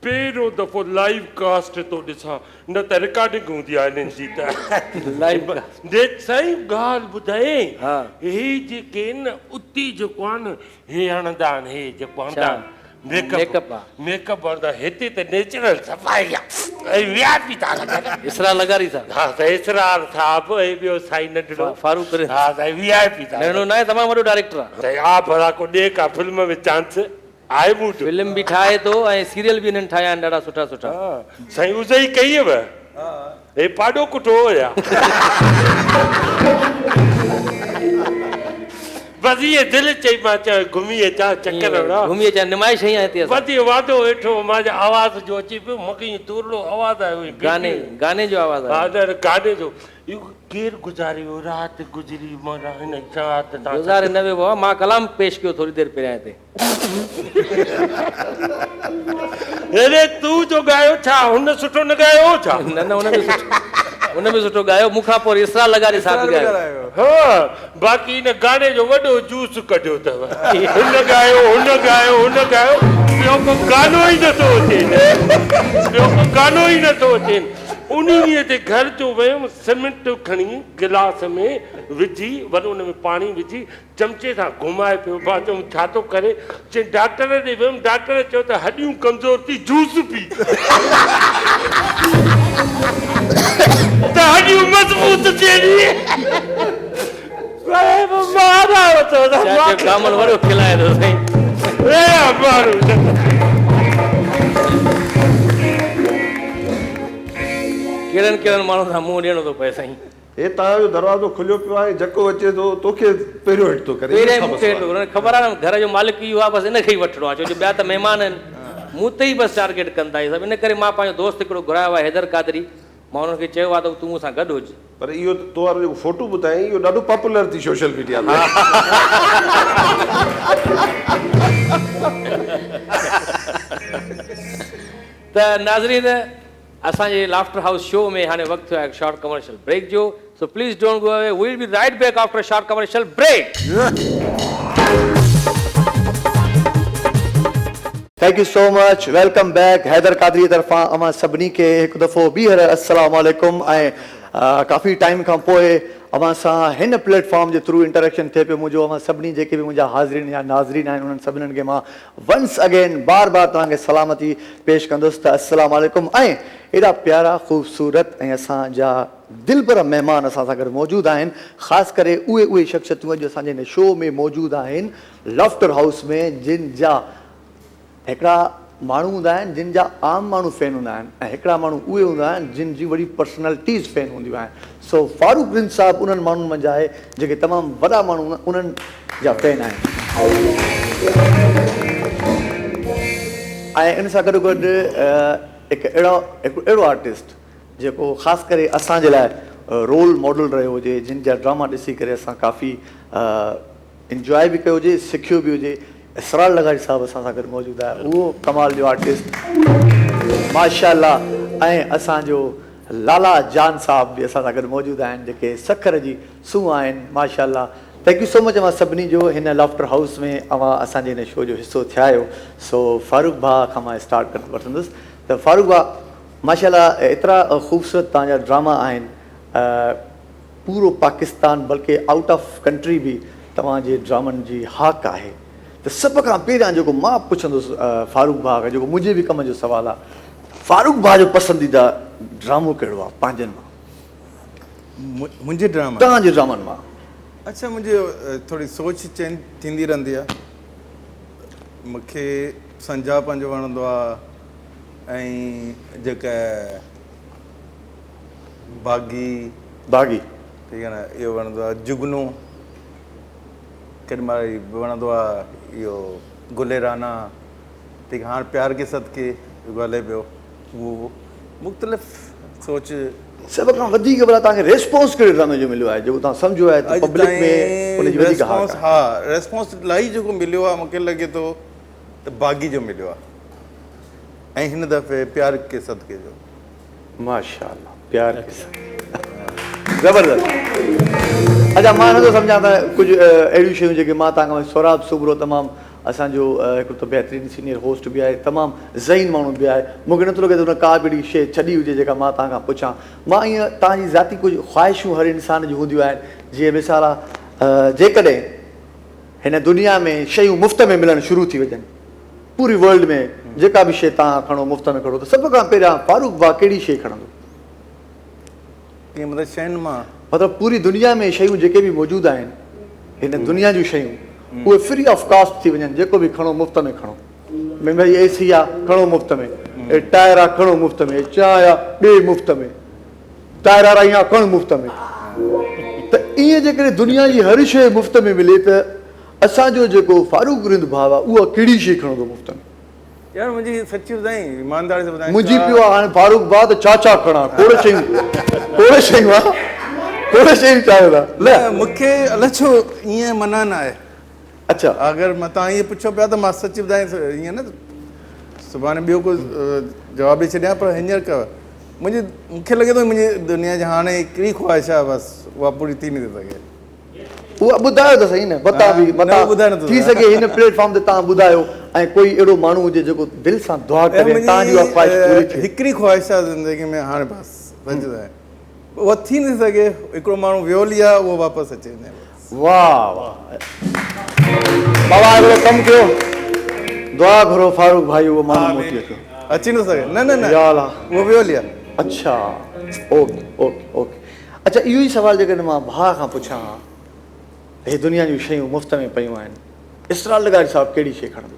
पहिरियों दफ़ो लाइव कास्ट थो ॾिसां न त रिकॉर्डिंग हूंदी आहे हिननि जी त लाइव साईं ॻाल्हि ॿुधाए हे जेके न उती जेको आहे न हे हणंदा आहिनि हे जेको हणंदा आहिनि मेकअप हणंदा हिते त नेचुरल सफ़ाई आहे विया बि था इसरा लगारी साहब हा त इसरार साहब ऐं ॿियो साईं नंढड़ो फारूक हा साईं VIP था नंढड़ो न आहे तमामु वॾो डायरेक्टर आहे साईं हा भला को ॾे का फिल्म में चांस आहे मूं वटि फिल्म बि ठाहे थो ऐं सीरियल बि हिननि ठाहिया आहिनि ॾाढा सुठा सुठा साईं उज़ई कई हुयव हे पाॾो कुठो हुया बसि इहे दिलि चई मां चयो घुमी अचां चकर घुमी अचां निमाइश ई आहे हिते वधी वादो वेठो मुंहिंजे आवाज़ जो अची पियो मूंखे ईअं तुरलो आवाज़ आयो गाने जो आवाज़ हा न गाने जो इहो केरु गुज़ारियो राति गुज़री मां हिन राति गुज़ारे न वियो बाबा मां कलाम पेश कयो थोरी देरि पहिरियां हिते अरे तूं जो ॻायो छा हुन सुठो न ॻायो छा न हुन में सुठो ॻायो मूंखां पोइ इसरा लगारी साहब ॻायो हा बाक़ी हिन गाने जो वॾो जूस कढियो अथव हुन ॻायो ॿियो को गानो ई नथो अचे उन ॾींहं ते घर जो वियुमि सीमेंट खणी गिलास में विझी वरी उन में पाणी विझी चमचे सां घुमाए पियो मां चयुमि छा थो करे चई डॉक्टर ॾे वियुमि डॉक्टर चयो त हॾियूं कमज़ोर थी जूस पी त हॾियूं मज़बूत थिए वॾो खिलाए थो साईं कहिड़नि माण्हुनि सां मुंहुं ॾियणो थो पए साईं हे तव्हांजो दरवाज़ो खुलियो पियो आहे जेको अचे थो तोखे पहिरियों हिट थो करे ख़बर आहे न घर जो मालिक इहो आहे बसि इनखे ई वठिणो आहे छो जो ॿिया त महिमान आहिनि मूं ते ई बसि टारगेट कंदा आहियूं सभु इन करे मां पंहिंजो दोस्त हिकिड़ो घुरायो आहे हैदर कादरी मां हुनखे चयो आहे त तूं मूंसां गॾु हुज पर इहो तो वारो जेको फोटो ॿुधाई इहो ॾाढो पॉपुलर थी सोशल मीडिया ते त नाज़रीन असांजे लाफ्टर हाउस शो में हाणे वक़्तु थियो आहे शॉर्ट कमर्शियल ब्रेक जो so please don't go away we will be right back after short commercial break thank you so much welcome back Haider Qadri तरफ़ां अमां सभिनी खे हिकु दफ़ो ॿीहर अस्सलाम वालेकुम ऐं काफ़ी टाइम खां पोइ अवां सां हिन प्लेटफॉर्म जे थ्रू इंटरेक्शन थिए पियो मुंहिंजो अवां सभिनी जेके बि मुंहिंजा हाज़रीन या नाज़रीन आहिनि उन्हनि सभिनीनि खे मां वंस अगेन बार बार तव्हांखे सलामती पेश कंदुसि त अस्सलाम वालेकुम। ऐं एॾा प्यारा ख़ूबसूरत ऐं असांजा दिलबर महिमान असां सां गॾु मौजूदु आहिनि, ख़ासि करे उहे शख़्सियतूं अॼु असांजे हिन शो में मौजूदु आहिनि लॉफ्टर हाउस में, जिन जा हिकिड़ा माण्हू हूंदा आहिनि जिन जा आम माण्हू फैन हूंदा आहिनि ऐं हिकिड़ा माण्हू उहे हूंदा आहिनि जिन जी वॾी पर्सनैलिटीज़ फैन हूंदियूं आहिनि। सो फारूक प्रिंस साहिबु उन्हनि माण्हुनि मंझि आहे जेके तमामु वॾा माण्हू उन्हनि जा फैन आहिनि। ऐं इन सां गॾोगॾु हिकु अहिड़ो आर्टिस्ट जेको ख़ासि करे असांजे लाइ रोल मॉडल रहियो हुजे, जिन जा ड्रामा ॾिसी करे असां काफ़ी इंजॉय बि कयो हुजे, सिखियो बि हुजे। इसरार लगारी साहब असां सां गॾु मौजूदु आहे, उहो कमाल जो आर्टिस्ट माशाअल्लाह। ऐं असांजो लाला जान साहब बि असां सां गॾु मौजूदु आहिनि जेके सखर जी सूंहं आहिनि माशाअल्लाह। थैंक यू सो मच अवां सभिनी जो हिन लॉफ्टर हाउस में अवां असांजे हिन शो जो हिसो थिया आहियो। सो फारूक भाउ खां मां स्टार्ट करे वठंदुसि त फारूक भाउ माशाअल्लाह एतिरा ख़ूबसूरत तव्हांजा ड्रामा आहिनि, पूरो पाकिस्तान बल्कि आउट ऑफ कंट्री बि तव्हांजे ड्रामनि जी हाक आहे। त सभ खां पहिरियां जेको मां पुछंदुसि फारूक भाउ खां, जेको मुंहिंजे बि कम जो सुवालु आहे, फारूक भाउ जो पसंदीदा ड्रामो कहिड़ो आहे पंहिंजनि मां? मुंहिंजे ड्रामा तव्हांजे ड्रामनि मां? अच्छा, मुंहिंजी थोरी सोच चेंज थींदी रहंदी आहे। मूंखे संजा पंहिंजो वणंदो आहे ऐं जेका बागी ठीकु आहे न, इहो वणंदो आहे। जुगनू केॾी महिल वणंदो आहे, इहो गुले राना, ठीकु आहे। हाणे प्यार के सदके हले पियो, उहो मुख़्तलिफ़ सोच। सभ खां वधीक भला तव्हांखे रेस्पॉन्स कहिड़े ड्रामे जो मिलियो आहे जेको तव्हां सम्झो आहे त पब्लिक में उनजी वधीक हाक आहे? हा, रेस्पॉन्स इलाही जेको मिलियो आहे मूंखे लॻे थो त बागी जो मिलियो आहे ऐं हिन दफ़े प्यार के सदके जो। माशाअल्लाह, प्यार के सदके ज़बरदस्त। अच्छा, मां नथो सम्झां त कुझु अहिड़ियूं शयूं जेके मां तव्हांखां सौराब सुबुरो तमामु असांजो हिकिड़ो त बहितरीनु सीनियर होस्ट बि आहे, तमामु ज़हीन माण्हू बि आहे, मूंखे नथो लॻे त हुन का बि अहिड़ी शइ छॾी हुजे जेका मां तव्हांखां पुछां। मां ईअं तव्हांजी ज़ाती कुझु ख़्वाहिशूं हर इंसान जूं हूंदियूं आहिनि, जीअं मिसाल आहे जेकॾहिं हिन दुनिया में शयूं मुफ़्त में मिलणु शुरू थी वञनि, पूरी वर्ल्ड में जेका बि शइ तव्हां खणो मुफ़्त में खणो, त सभ खां पहिरियां फारूक भाउ कहिड़ी शइ खणंदो? ईअं मतिलबु शयुनि मां मतिलबु पूरी दुनिया में शयूं जेके बि मौजूदु आहिनि, हिन दुनिया जूं शयूं उहे फ्री ऑफ कॉस्ट थी वञनि, जेको बि खणो मुफ़्त में खणो। भई एसी आहे खणो मुफ़्त में, टायर आहे खणो मुफ़्त में, चांहि आहे ॾे मुफ़्त में, टायर वारा ईअं खणो मुफ़्त में। त ईअं जेकॾहिं दुनिया जी हर शइ मुफ़्त में मिले त असांजो जेको फारूक रिंद भाउ आहे उहा कहिड़ी शइ खणंदो मुफ़्त में? यार मुंहिंजी सची ॿुधाई, ईमानदारी सां ॿुधाई, मुंहिंजी पियो आहे हाणे फारूक भाउ त छा छा खणा, खोड़ शयूं आहे, खोड़ शयूं चाहियो था। न मूंखे अलाए छो ईअं मना न आहे। अच्छा, अगरि मां तव्हां ईअं पुछो पिया त मां सची ॿुधाई, ईअं न सुभाणे ॿियो को जवाबु ॾेई छॾियां, पर हींअर मूंखे लॻे थो मुंहिंजी दुनिया जी हाणे हिकिड़ी ख़्वाहिश आहे, बसि उहा पूरी थी नथी सघे। उहा ॿुधायो त सही न, बता बि थी सघे हिन प्लेटफॉर्म ते तव्हां ॿुधायो ऐं कोई अहिड़ो माण्हू हुजे जेको दिलि सां दुआ करे तव्हांजी उहा ख़्वाहिश पूरी थिए। हिकिड़ी ख़्वाहिश आहे ज़िंदगी में, हाणे बसि उहा थी नथी सघे। हिकिड़ो माण्हू वियोली आहे, उहो वापसि अचे वञे। वाह वाह बाबा, हिकिड़ो कमु कयो, दुआ घुरो फारूक भाई उहो माण्हू मोटी अचो। अची न सघे? न न न, उहो वियोली आहे। अच्छा, ओके ओके ओके। अच्छा, इहो ई सुवालु जेकॾहिं मां भाउ खां पुछां, हे दुनिया जूं शयूं मुफ़्त में पियूं आहिनि, इसरार लगारी साहिबु कहिड़ी शइ खणंदो?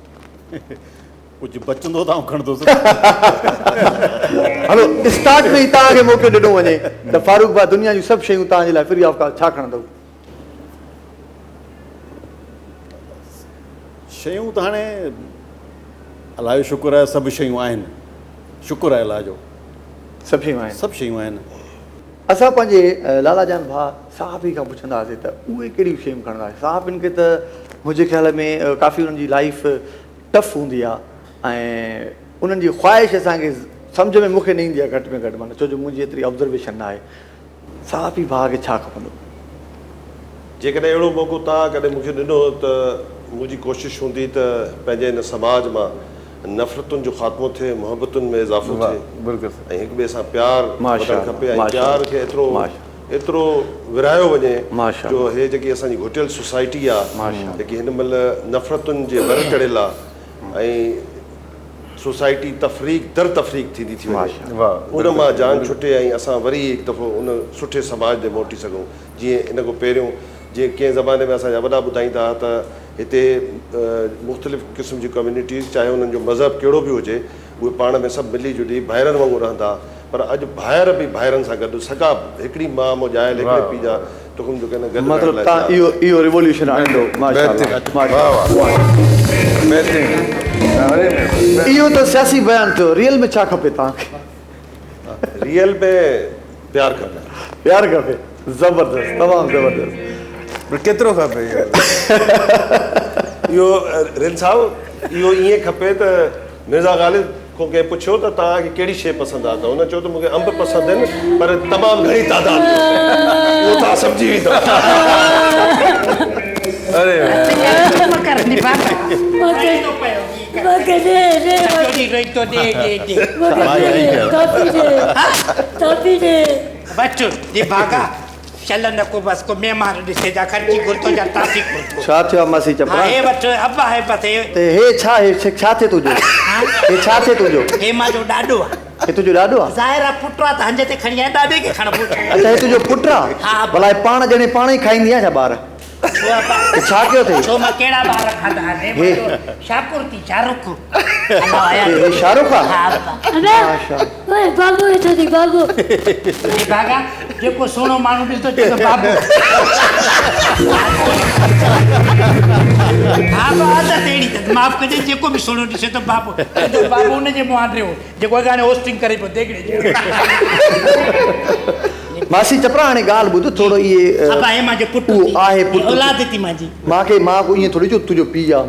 कुझु बचंदो त खणंदुसि। हलो, स्टार्ट में ई तव्हांखे मौक़ो ॾिनो वञे त फारूक भाउ दुनिया जूं सभु शयूं तव्हांजे लाइ फ्री ऑफ कॉस्ट, छा खणंदव? शयूं त हाणे अलाह जो शुक्र आहे सभु शयूं आहिनि, शुक्र आहे अलाह जो, सभु शयूं आहिनि, सभु शयूं आहिनि। असां पंहिंजे लाला जान भाउ साहिब खां पुछंदासीं त उहे कहिड़ियूं शयूं खणंदा हुआ। साहिबनि खे त मुंहिंजे ख़्याल में काफ़ी उन्हनि जी लाइफ टफ हूंदी आहे ऐं उन्हनि जी ख़्वाहिश असांखे सम्झ में मूंखे न ईंदी आहे घटि में घटि, माना छो जो मुंहिंजी एतिरी ऑब्ज़र्वेशन न आहे। साहिबी भाउ खे छा खपंदो? जेकॾहिं अहिड़ो मौक़ो तव्हां कॾहिं मूंखे ॾिनो त मुंहिंजी कोशिशि हूंदी त पंहिंजे हिन समाज मां नफ़रतुनि जो ख़ात्मो थिए, मोहबतुनि में इज़ाफ़ो थिए ऐं हिक ॿिए सां प्यार वठणु खपे ऐं प्यार खे एतिरो एतिरो विरायो वञे माशा जो हे जेकी असांजी घुटियल सोसाइटी आहे जेकी हिन महिल नफ़रतुनि जे बर चढ़ियल आहे ऐं सोसाइटी तफ़रीक दर तफ़रीक थींदी थी वञे उन मां जान छुटे ऐं असां वरी हिकु दफ़ो उन सुठे समाज ते मोटी सघूं जीअं इन खां पहिरियों जीअं कंहिं ज़माने में असांजा वॾा ॿुधाईंदा हुआ त हिते मुख़्तलिफ़ क़िस्म जी कम्यूनिटीज़ चाहे उन्हनि जो मज़हब कहिड़ो बि हुजे उहे पाण में सभु मिली जुली भाइरनि वांगुरु रहंदा पर अॼु भाइर बि भाइरनि सां गॾु सॻा हिकिड़ी माउ मोजाइल हिकिड़े पीउ जा तुखुम जो गॾु मतिलबु तव्हां इहो रिवोल्यूशन आणींदो इहो त सियासी बयानु थियो रियल में छा खपे तव्हांखे रियल में प्यार खपे ज़बरदस्त तमामु ज़बरदस्त केतिरो खपे इहो रिल साहब इहो ईअं खपे त मिर्ज़ा ग़ालिब को कंहिं पुछियो त तव्हांखे कहिड़ी शइ पसंदि आहे त हुन चयो त मूंखे अंब पसंदि आहिनि पर तमामु घणी तादाद में उहो तव्हां सम्झी वेंदव चल न को बस को मेहमान ॾिसे जा खर्ची घुरतो जा तासी घुरतो छा थियो आहे मासी चपड़ा हे वठ अब्बा है पते ते हे छा थे तुंहिंजो हे छा थे तुंहिंजो हे मांजो ॾाॾो आहे हे तुंहिंजो ॾाॾो आहे ज़ाहिर आहे पुटु आहे त हंज ते खणी आया ॾाॾे खे खण पुट अच्छा हे तुंहिंजो पुटु आहे हा भला पाण ॼणे पाण ई खाईंदी आहे छा ॿार छा कयो अथई छो मां कहिड़ा ॿार खाधा आहिनि शाहपुर थी शाहरुख हे शाहरुख आहे हा बाबू थी बाबू भागा जेको सुहिणो माण्हू ॾिसंदो चवंदो बाबू हा आदत अहिड़ी अथसि माफ़ु कजे जेको बि सुहिणो ॾिसे त बाबू बाबू हुनजे मुआंडे हो जेको अॻाणे होस्टिंग करे पियो देगड़े मासी चपड़ा हाणे ॻाल्हि ॿुध थोरो इहे अबा हे मुंहिंजो पुटु आहे पुटु औलाद थी मुंहिंजी मूंखे मां को ईअं थोरी जो तुंहिंजो पीउ आहे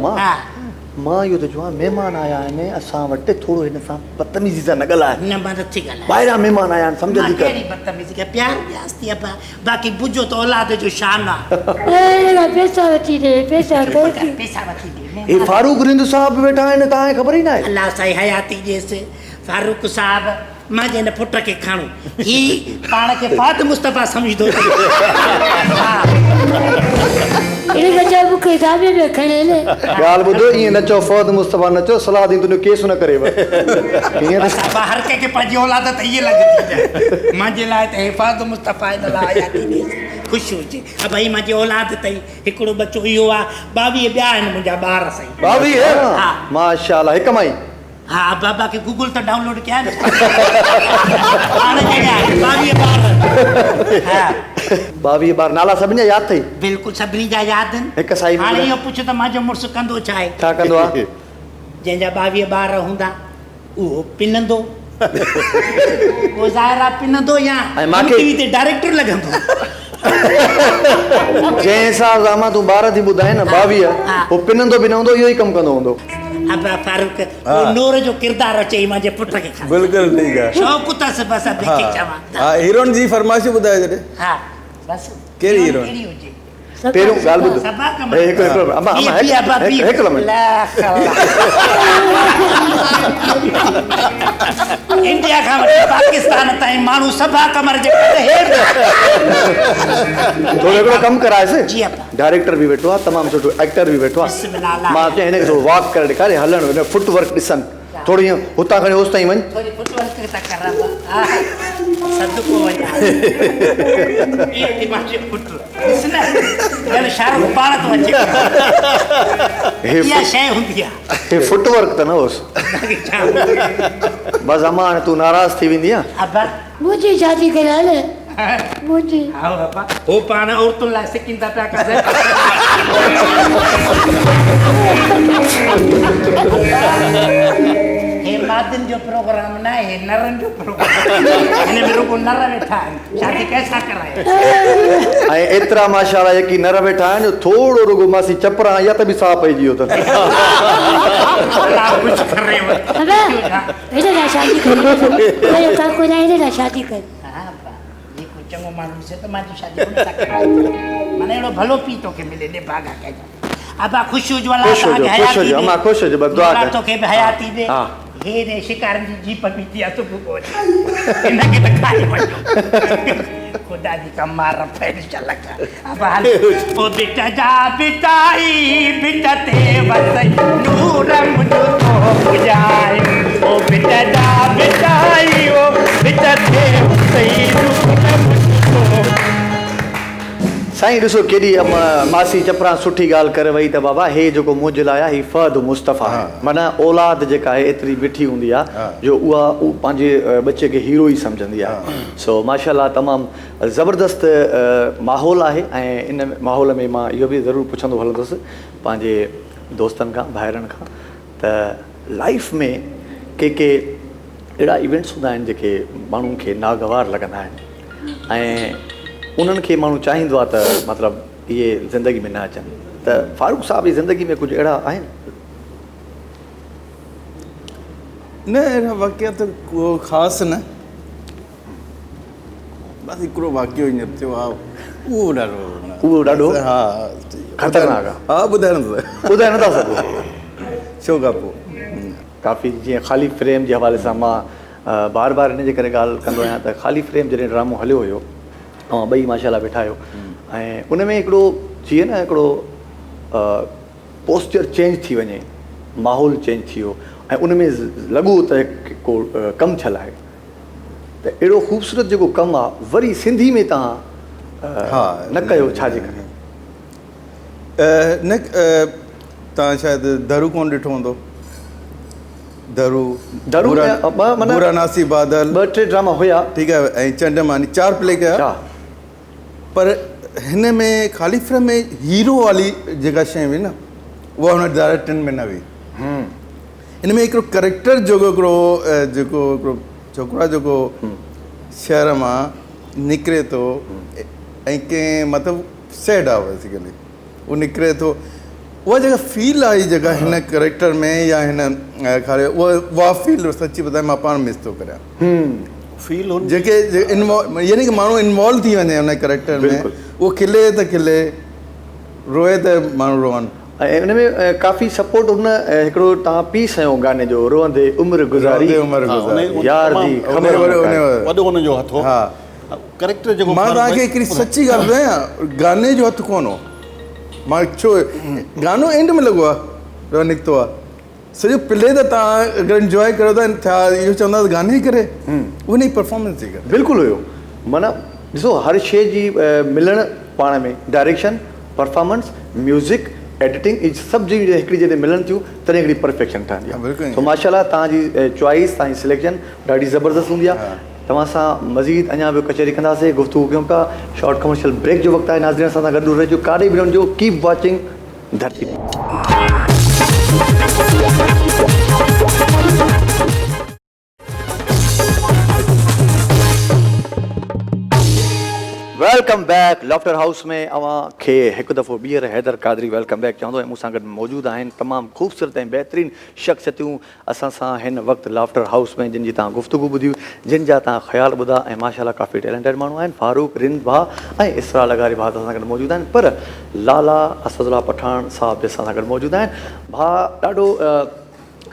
मां इहो त चवां महिमान आया आहिनि असां वटि थोरो हिन सां बदतमीज़ी सां न ॻाल्हाए न मां नथी ॻाल्हायां ॿाहिरां महिमान आया आहिनि सम्झ थी कर कहिड़ी बदतमीज़ी कया प्यार व्यास थी अबा बाक़ी बुझो त औलाद जो शान आहे पैसा वठी ॾे पैसा पैसा वठी ॾे हे फारूक रिंद साहब वेठा आहिनि तव्हांखे ख़बर ई न आहे अल्लाह साईं हयाती ॾिएसि फारूक साहब मां जे हिन पुट खे खणो ही पाण खे फात मुस्तफ़ा सम्झंदो ॻाल्हि ॿुधो ईअं न चओ फौद मुस्तफ़ा न चओ सलाह दी तुंहिंजो केस न करेव हर कंहिंखे पंहिंजी औलाद त ईअं लॻंदी मुंहिंजे लाइ त हिफ़ाज़त मुस्तफ़ा हिन लाइ हयाती ॾिएसि ख़ुशि हुजे भई मुंहिंजी औलाद अथई हिकिड़ो बचो इहो आहे 22 ॿिया आहिनि मुंहिंजा ॿार साईं 22 हा माशाअल्लाह हिकु माई हा बाबा के गूगल तो डाउनलोड किया ना हाणे जॻह 22 ॿार 22 ॿार नाला सभिनी जा यादि अथई बिल्कुलु सभिनी जा यादि आहिनि हिकु साई हाणे इहो पुछ त मुंहिंजो मुड़ुसु कंदो छा आहे छा कंदो आहे जंहिंजा 22 ॿार हूंदा उहो पिनंदो उहो ज़ाहिर आहे पिनंदो या टीवी ते डायरेक्टर लॻंदो जंहिं हिसाब सां मां तूं ॿार थी ॿुधाए न 22 पोइ पिनंदो बि न हूंदो इहो ई कमु कंदो हूंदो अबा फारूक नूर जो किरदार अचे मुंहिंजे पुट खे बिल्कुलु ठीकु आहे शौक़ु अथसि बसि अब खे चवां हा हीरोइन जी फरमाइश ॿुधाए जॾहिं हा बसि कहिड़ी हीरोइन कहिड़ी हुजे पहिरियों ॻाल्हि ॿुध इंडिया खां वठी पाकिस्तान ताईं माण्हू सभा कमर जे थोरो हिकिड़ो कमु कराएसि डायरेक्टर बि वेठो आहे तमामु सुठो एक्टर बि वेठो आहे मां चयां हिनखे थोरो वॉक करे ॾेखारे हलणु फुट वर्क ॾिसनि थोरी ईअं हुतां खणी होसि ताईं वञ थोरी फुट वर्क था करनि सदको वञा इहो दिमाग़ पुट ॾिस न ॼण शाहरुख पाण थो अचे इहा शइ हूंदी आहे हे फुट वर्क त न होसि बसि अम्मा हाणे तूं नाराज़ थी वेंदी आहे अबा मुंहिंजी शादी करा न मुंहिंजी हा बाबा हो पाण औरतुनि लाइ सिकींदा पिया करे हे मादिन जो प्रोग्राम न आहे हे नरनि जो प्रोग्राम हिन में रुगो नर वेठा आहिनि शादी कैसा कराए ऐं एतिरा माशाअल्लाह जेकी नर वेठा आहिनि थोरो रुगो मासी चपरा या त बि साह पइजी वियो अथनि कुझु करे हिन लाइ शादी करी काको न हिन लाइ शादी कर चङो माण्हू से त मुंहिंजी शादी कोन था कनि माना अहिड़ो भलो पीउ तोखे मिले ॾे भागा कजे अबा ख़ुशि हुजो अलाह ख़ुशि हुजे बस दुआ कर तोखे बि हयाती ॾे हे रे शिकारनि जी जीप बीठी आहे सुबुह हिनखे त खाई वञो खुदा जी का मार पैर चला अब हाल ओ बेटा जा बेटाई बेटा ते वसई नूर मुझो तो बुझाए ओ बेटा जा बेटाई ओ बेटा ते वसई नूर मुझो साईं ॾिसो केॾी मासी चपरा सुठी ॻाल्हि करे वई त बाबा हे जेको मुंहिंजे लाइ आहे ही फहद मुस्तफ़ा आहे माना औलाद जेका आहे एतिरी मिठी हूंदी आहे जो उहा पंहिंजे बचे खे हीरो ई सम्झंदी आहे सो माशाल्लाह तमामु ज़बरदस्त माहौल आहे ऐं इन माहौल में मां इहो बि ज़रूरु पुछंदो हलंदुसि पंहिंजे दोस्तनि खां भाइरनि खां त लाइफ में के अहिड़ा इवेंट्स हूंदा आहिनि जेके माण्हुनि खे नागवार लॻंदा आहिनि ऐं उन्हनि खे माण्हू चाहींदो आहे त मतिलबु इहे ज़िंदगी में न अचनि त फारूक साहब जी ज़िंदगी में कुझु अहिड़ा आहिनि न अहिड़ा वाक़िया त को ख़ासि न बसि हिकिड़ो वाक़ियो हींअर थियो आहे उहो ॾाढो हा ख़तरनाक आहे हा ॿुधाए नथा सघो छो खां पोइ काफ़ी जीअं ख़ाली फ्रेम जे हवाले सां मां बार बार इन जे करे ॻाल्हि कंदो आहियां त ख़ाली फ्रेम जॾहिं ड्रामो हलियो हुयो ऐं ॿई माशाल्लाह वेठा आहियो ऐं उन में हिकिड़ो जीअं न हिकिड़ो पोस्चर चेंज थी वञे माहौल चेंज थी वियो ऐं उन में लॻो त को कमु थियल आहे त अहिड़ो ख़ूबसूरत जेको कमु आहे वरी सिंधी में तव्हां न कयो छाजे करे न तव्हां शायदि दरू कोन ॾिठो हूंदो दरू बुरा नासी बादल 2-3 ड्रामा हुया ठीकु आहे ऐं चंड मानी 4 प्ले कया पर हिन में ख़ाली फ्रेम में हीरो वाली जेका शइ हुई न उहा हुन डायरेक्टरनि में न हुई हिन में हिकिड़ो करेक्टर जेको हिकिड़ो छोकिरो आहे जेको शहर मां निकिरे थो ऐं कंहिं मतिलबु सैड आहे बेसिकली उहो निकिरे थो उहा जेका फील आहे जेका हिन करेक्टर में या हिन खारे उहा फील सची ॿुधाए मां पाण मिस थो करियां फील जेके इन्वॉल्व यानी कि माण्हू इन्वॉल्व थी वञे हुन करेक्टर में उहो खिले त खिले रोए त माण्हू रोअनि ऐं उन में काफ़ी सपोर्ट हुन हिकिड़ो तव्हां पीस आहियो गाने जो रोअंदे उमिरि गुज़ारी यार जी वॾो हुनजो हथ हो हा करेक्टर जेको मां तव्हांखे हिकिड़ी सची ॻाल्हि ॿुधायां गाने जो हथु कोन हो मां छो गानो एंड में लॻो आहे निकितो आहे सॼो प्ले त तव्हां अगरि इंजॉय कयो था इहो चवंदा गाने ई करे उन जी परफॉर्मेंस जी करे बिल्कुलु हुयो माना ॾिसो हर शइ जी मिलणु पाण में डायरेक्शन परफॉर्मेंस म्यूज़िक एडिटिंग इहे सभु जी हिकिड़ी जॾहिं मिलनि थियूं तॾहिं हिकिड़ी परफेक्शन ठहंदी आहे तो माशाल्लाह तव्हांजी चॉइस तव्हांजी सिलेक्शन ॾाढी ज़बरदस्त हूंदी आहे तव्हां सां मज़ीद अञा ॿियो कचहरी कंदासीं गुफ़्तगू कयूं था शॉर्ट कमर्शियल ब्रेक जो वक़्तु आहे नाज़रीन सां गॾु रहिजो काॾे बि वञिजो कीप वॉचिंग धरती वेलकम बैक लॉफ्टर हाउस में अव्हांखे हिकु दफ़ो ॿीहर हैदर क़ादरी वेलकम बैक चवंदो ऐं मूंसां गॾु मौजूदु आहिनि तमामु ख़ूबसूरत ऐं बहितरीनु शख़्सियतूं असां सां हिन वक़्तु लॉफ्टर हाउस में जिन जी तव्हां गुफ़्तगू ॿुधियूं जिन जा तव्हां ख़्याल ॿुधा ऐं माशाल्लाह काफ़ी टैलेंटेड माण्हू आहिनि फारूक रिंद भाउ ऐं इसरा लगारी भाउ असां सां गॾु मौजूदु आहिनि पर लाला असदुल्ला पठान साहब असां सां गॾु मौजूदु आहिनि भाउ ॾाढो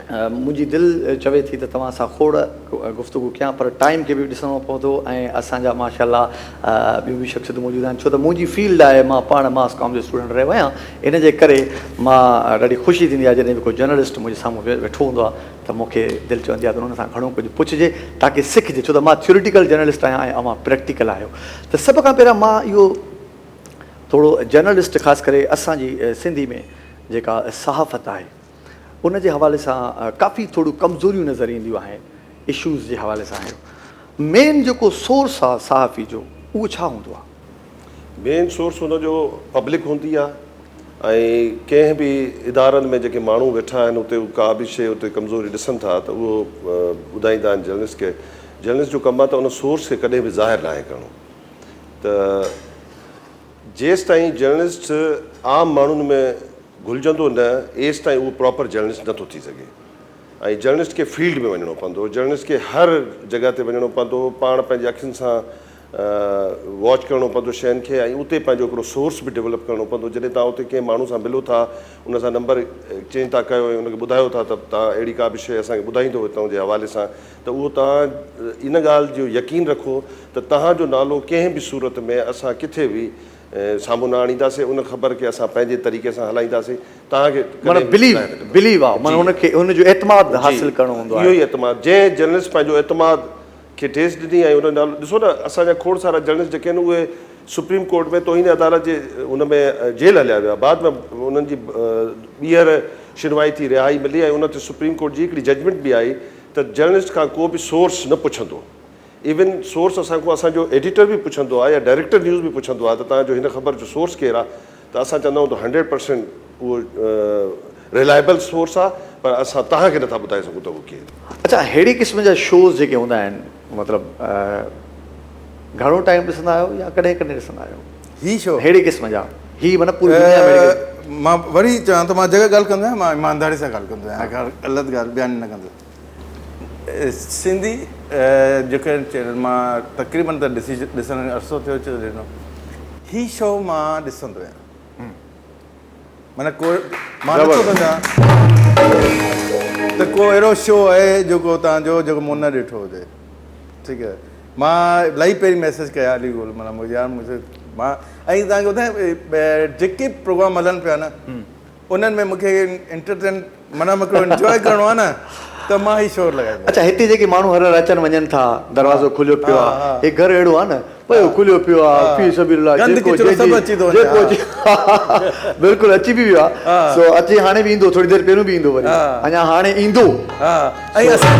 मुंहिंजी दिलि चवे थी त तव्हां सां खोड़ गुफ़्तगू कयां पर टाइम खे बि ॾिसणो पवंदो ऐं असांजा माशाल्लाह ॿियूं बि शख़्सियतूं मौजूदु आहिनि छो त मुंहिंजी फील्ड आहे मां पाण मास कॉम जो स्टूडेंट रहियो आहियां इन जे करे मां ॾाढी ख़ुशी थींदी आहे जॾहिं बि कोई जर्नलिस्ट मुंहिंजे साम्हूं वेठो हूंदो आहे त मूंखे दिलि चवंदी आहे त उन सां घणो कुझु पुछिजे ताकी सिखिजे छो त मां थ्योरिटिकल जर्नलिस्ट आहियां ऐं अवां प्रैक्टिकल आहियो त सभ खां पहिरियों मां इहो थोरो जर्नलिस्ट ख़ासि करे असांजी सिंधी में जेका सहाफ़त आहे उन जे हवाले सां काफ़ी थोरियूं कमज़ोरियूं नज़र ईंदियूं आहिनि इशूज़ जे हवाले सां आहियो मेन जेको सोर्स आहे सहाफ़ी जो उहो छा हूंदो आहे मेन सोर्स हुनजो पब्लिक हूंदी आहे ऐं कंहिं बि इदारनि में जेके माण्हू वेठा आहिनि उते का बि शइ उते कमज़ोरी ॾिसनि था त उहो ॿुधाईंदा आहिनि जर्नलिस्ट खे जर्नलिस्ट जो कमु आहे त उन सोर्स खे कॾहिं बि ज़ाहिर नाहे करिणो त जेसि ताईं जर्नलिस्ट आम माण्हुनि में घुलिजंदो न एसि ताईं उहो प्रॉपर जर्नलिस्ट नथो थी सघे ऐं जर्नलिस्ट खे फील्ड में वञिणो पवंदो जर्नलिस्ट खे हर जॻह ते वञिणो पवंदो पाण पंहिंजे अखियुनि सां वॉच करिणो पवंदो शयुनि खे ऐं उते पंहिंजो हिकिड़ो सोर्स बि डेवलप करिणो पवंदो। जॾहिं तव्हां उते कंहिं माण्हू सां मिलो था, उन सां नंबर एक्सचेंज था कयो ऐं उनखे ॿुधायो था त तव्हां अहिड़ी का बि शइ असांखे ॿुधाईंदो हितां जे हवाले सां, त उहो तव्हां इन ॻाल्हि जो यकीन रखो त तव्हांजो नालो कंहिं बि सूरत में असां किथे बि साम्हूं न आणींदासीं। उन ख़बर खे असां पंहिंजे तरीक़े सां हलाईंदासीं। तव्हांखे बिलीव आहे, माना हुनखे हुनजो एतमाद हासिल करिणो हूंदो आहे। इहो ई एतमाद, जंहिं जर्नलिस्ट पंहिंजो एतमाद खे ठेस ॾिनी ऐं उन नालो ॾिसो न, असांजा खोड़ सारा जर्नलिस्ट जेके आहिनि उहे सुप्रीम कोर्ट में तोहीन अदालत जे उन में जेल हलिया विया, बाद में उन्हनि जी ॿीहर सुनवाई थी, रिहाई मिली ऐं उन ते सुप्रीम कोर्ट जी हिकिड़ी जजमेंट बि आई त जर्नलिस्ट खां को बि सोर्स न पुछंदो। इवन सोर्स असांखां असांजो एडिटर बि पुछंदो आहे या डायरेक्टर न्यूज़ बि पुछंदो आहे त तव्हांजो हिन ख़बर जो सोर्स केरु आहे, त असां चवंदा आहियूं त 100% उहो रिलायबल सोर्स आहे, पर असां तव्हांखे नथा ॿुधाए सघूं त उहो केरु। अच्छा, अहिड़े क़िस्म जा शोज़ जेके हूंदा आहिनि, मतिलबु घणो टाइम ॾिसंदा आहियो या कॾहिं कॾहिं ॾिसंदा आहियो ही शो अहिड़े क़िस्म जा? ही माना पूरी दुनिया में मां वरी चवां त मां जॻह ॻाल्हि कंदो आहियां, मां ईमानदारी सां ॻाल्हि कंदो आहियां, ग़लति ॻाल्हि बयानु न कंदो। सिंधी जेके चैनल मां तक़रीबन त ॾिसण अरसो थियो ॾिनो, ही शो मां ॾिसंदो आहियां। माना को मां नथो सम्झां त को अहिड़ो शो आहे जेको तव्हांजो जेको मूं न ॾिठो हुजे। ठीकु आहे, मां इलाही पहिरीं मैसेज कया अली गोल, माना यार मुंहिंजो मां ऐं तव्हांखे ॿुधायां जेके प्रोग्राम हलनि पिया न उन्हनि में मूंखे एंटरटेन माना मूंखे इंजॉय करिणो आहे न, त मां ही शो लॻाईंदो। अच्छा, हिते जेके माण्हू हर अचनि वञनि था, दरवाज़ो खुलियो पियो आहे, हे घर अहिड़ो आहे न, पियो खुलियो पियो आहे, बिल्कुलु अची बि वियो आहे। सो अची हाणे बि ईंदो, थोरी देरि पहिरियों बि ईंदो, वरी अञा हाणे ईंदो। ऐं असां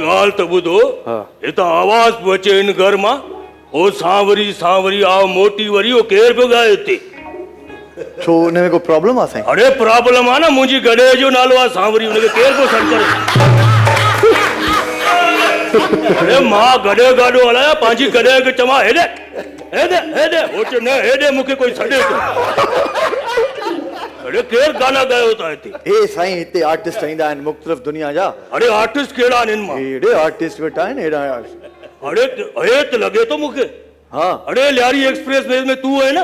ॻाल्हि त ॿुधो, हितां आवाज़ पियो अचे हिन घर मां, ओ सांवरी सांवरी आओ मोटी वरी, ओ केरु पियो ॻाए हिते? छो हुन में को प्रॉब्लम आहे साईं? अरे प्रॉब्लम आहे न, मुंहिंजी गॾे जो नालो आहे सांवरी, हुनखे केरु पियो सॾु करे? अरे मां गॾे गाॾो हलायां, पंहिंजी गॾे खे चवां हेॾे हेॾे हेॾे, हो चए न हेॾे मूंखे कोई सॾे थो। अरे केरु गाना ॻायो था हिते? हे साईं, हिते आर्टिस्ट ईंदा आहिनि मुख़्तलिफ़ दुनिया जा। अरे आर्टिस्ट कहिड़ा आहिनि हिन मां? हेॾे आर्टिस्ट वेठा आहिनि, हेॾा। अरे हेत लॻे थो मूंखे। हाँ, अरे लियारी एक्सप्रेस में तू है ना?